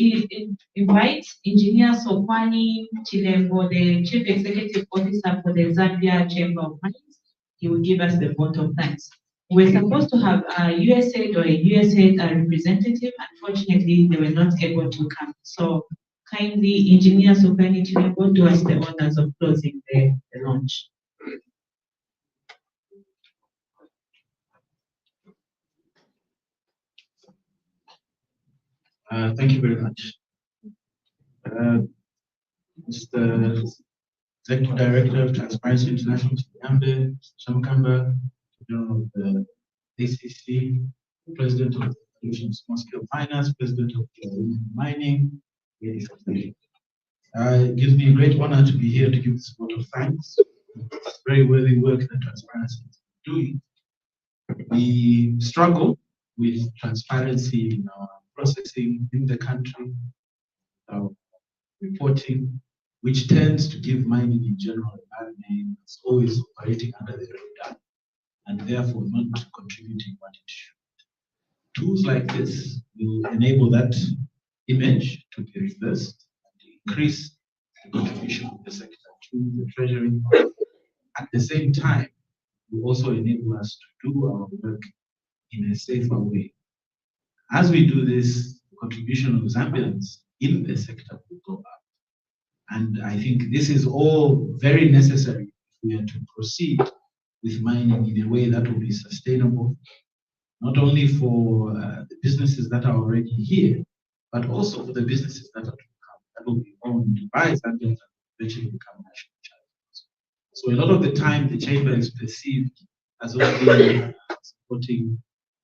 invite Engineer Sokwani Chilembo, the Chief Executive Officer for the Zambia Chamber of Mines. He will give us the vote of thanks. We're supposed to have a USAID or a USAID representative. Unfortunately, they were not able to come. So kindly, Engineer Sokwani Chilembo, do us the honors of closing the launch. Thank you very much. Mr. Executive Director of Transparency International, Mr. Shamkamba, of the ACC, President of the Federation of Small-Scale Finance, President of the Mining, ladies and gentlemen. It gives me a great honor to be here to give this vote of thanks. It's very worthy work that Transparency is doing. We struggle with transparency in our processing in the country, reporting, which tends to give mining in general a bad name. It's always operating under the radar. and therefore not contributing what it should. Tools like this will enable that image to be reversed and increase the contribution of the sector to the treasury. At the same time, will also enable us to do our work in a safer way. As we do this, the contribution of Zambians in the sector will go up. And I think this is all very necessary if we are to proceed with mining in a way that will be sustainable, not only for the businesses that are already here, but also for the businesses that are to come, that will be owned by Zambians and eventually become national charities. So a lot of the time, the chamber is perceived as only supporting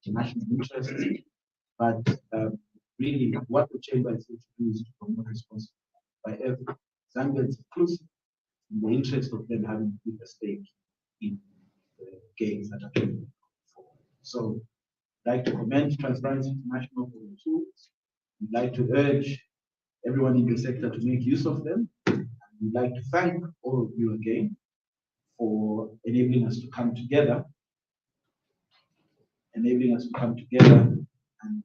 the national interests, but really what the chamber is here to do is to promote responsibility by every Zambians inclusive, in the interest of them having a stake in the gains that are taken forward. So I'd like to commend Transparency International for the tools. We'd like to urge everyone in the sector to make use of them. And we'd like to thank all of you again for enabling us to come together, and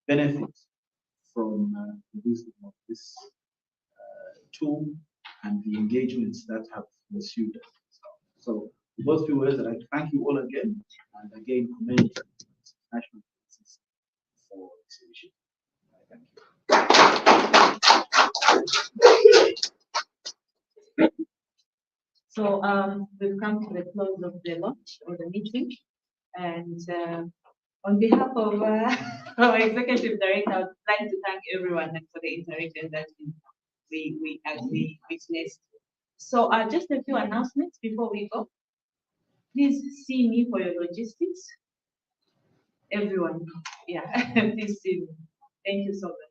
benefit from the wisdom of this tool and the engagements that have ensued. So with those few words, I'd like to thank you all again, and again commend National Police for this initiative. Thank you. So we've come to the close of the launch or the meeting, and on behalf of our executive director, I would like to thank everyone for the interaction that we witnessed. So just a few announcements before we go. Please see me for your logistics. Everyone, yeah, please see me. Thank you so much.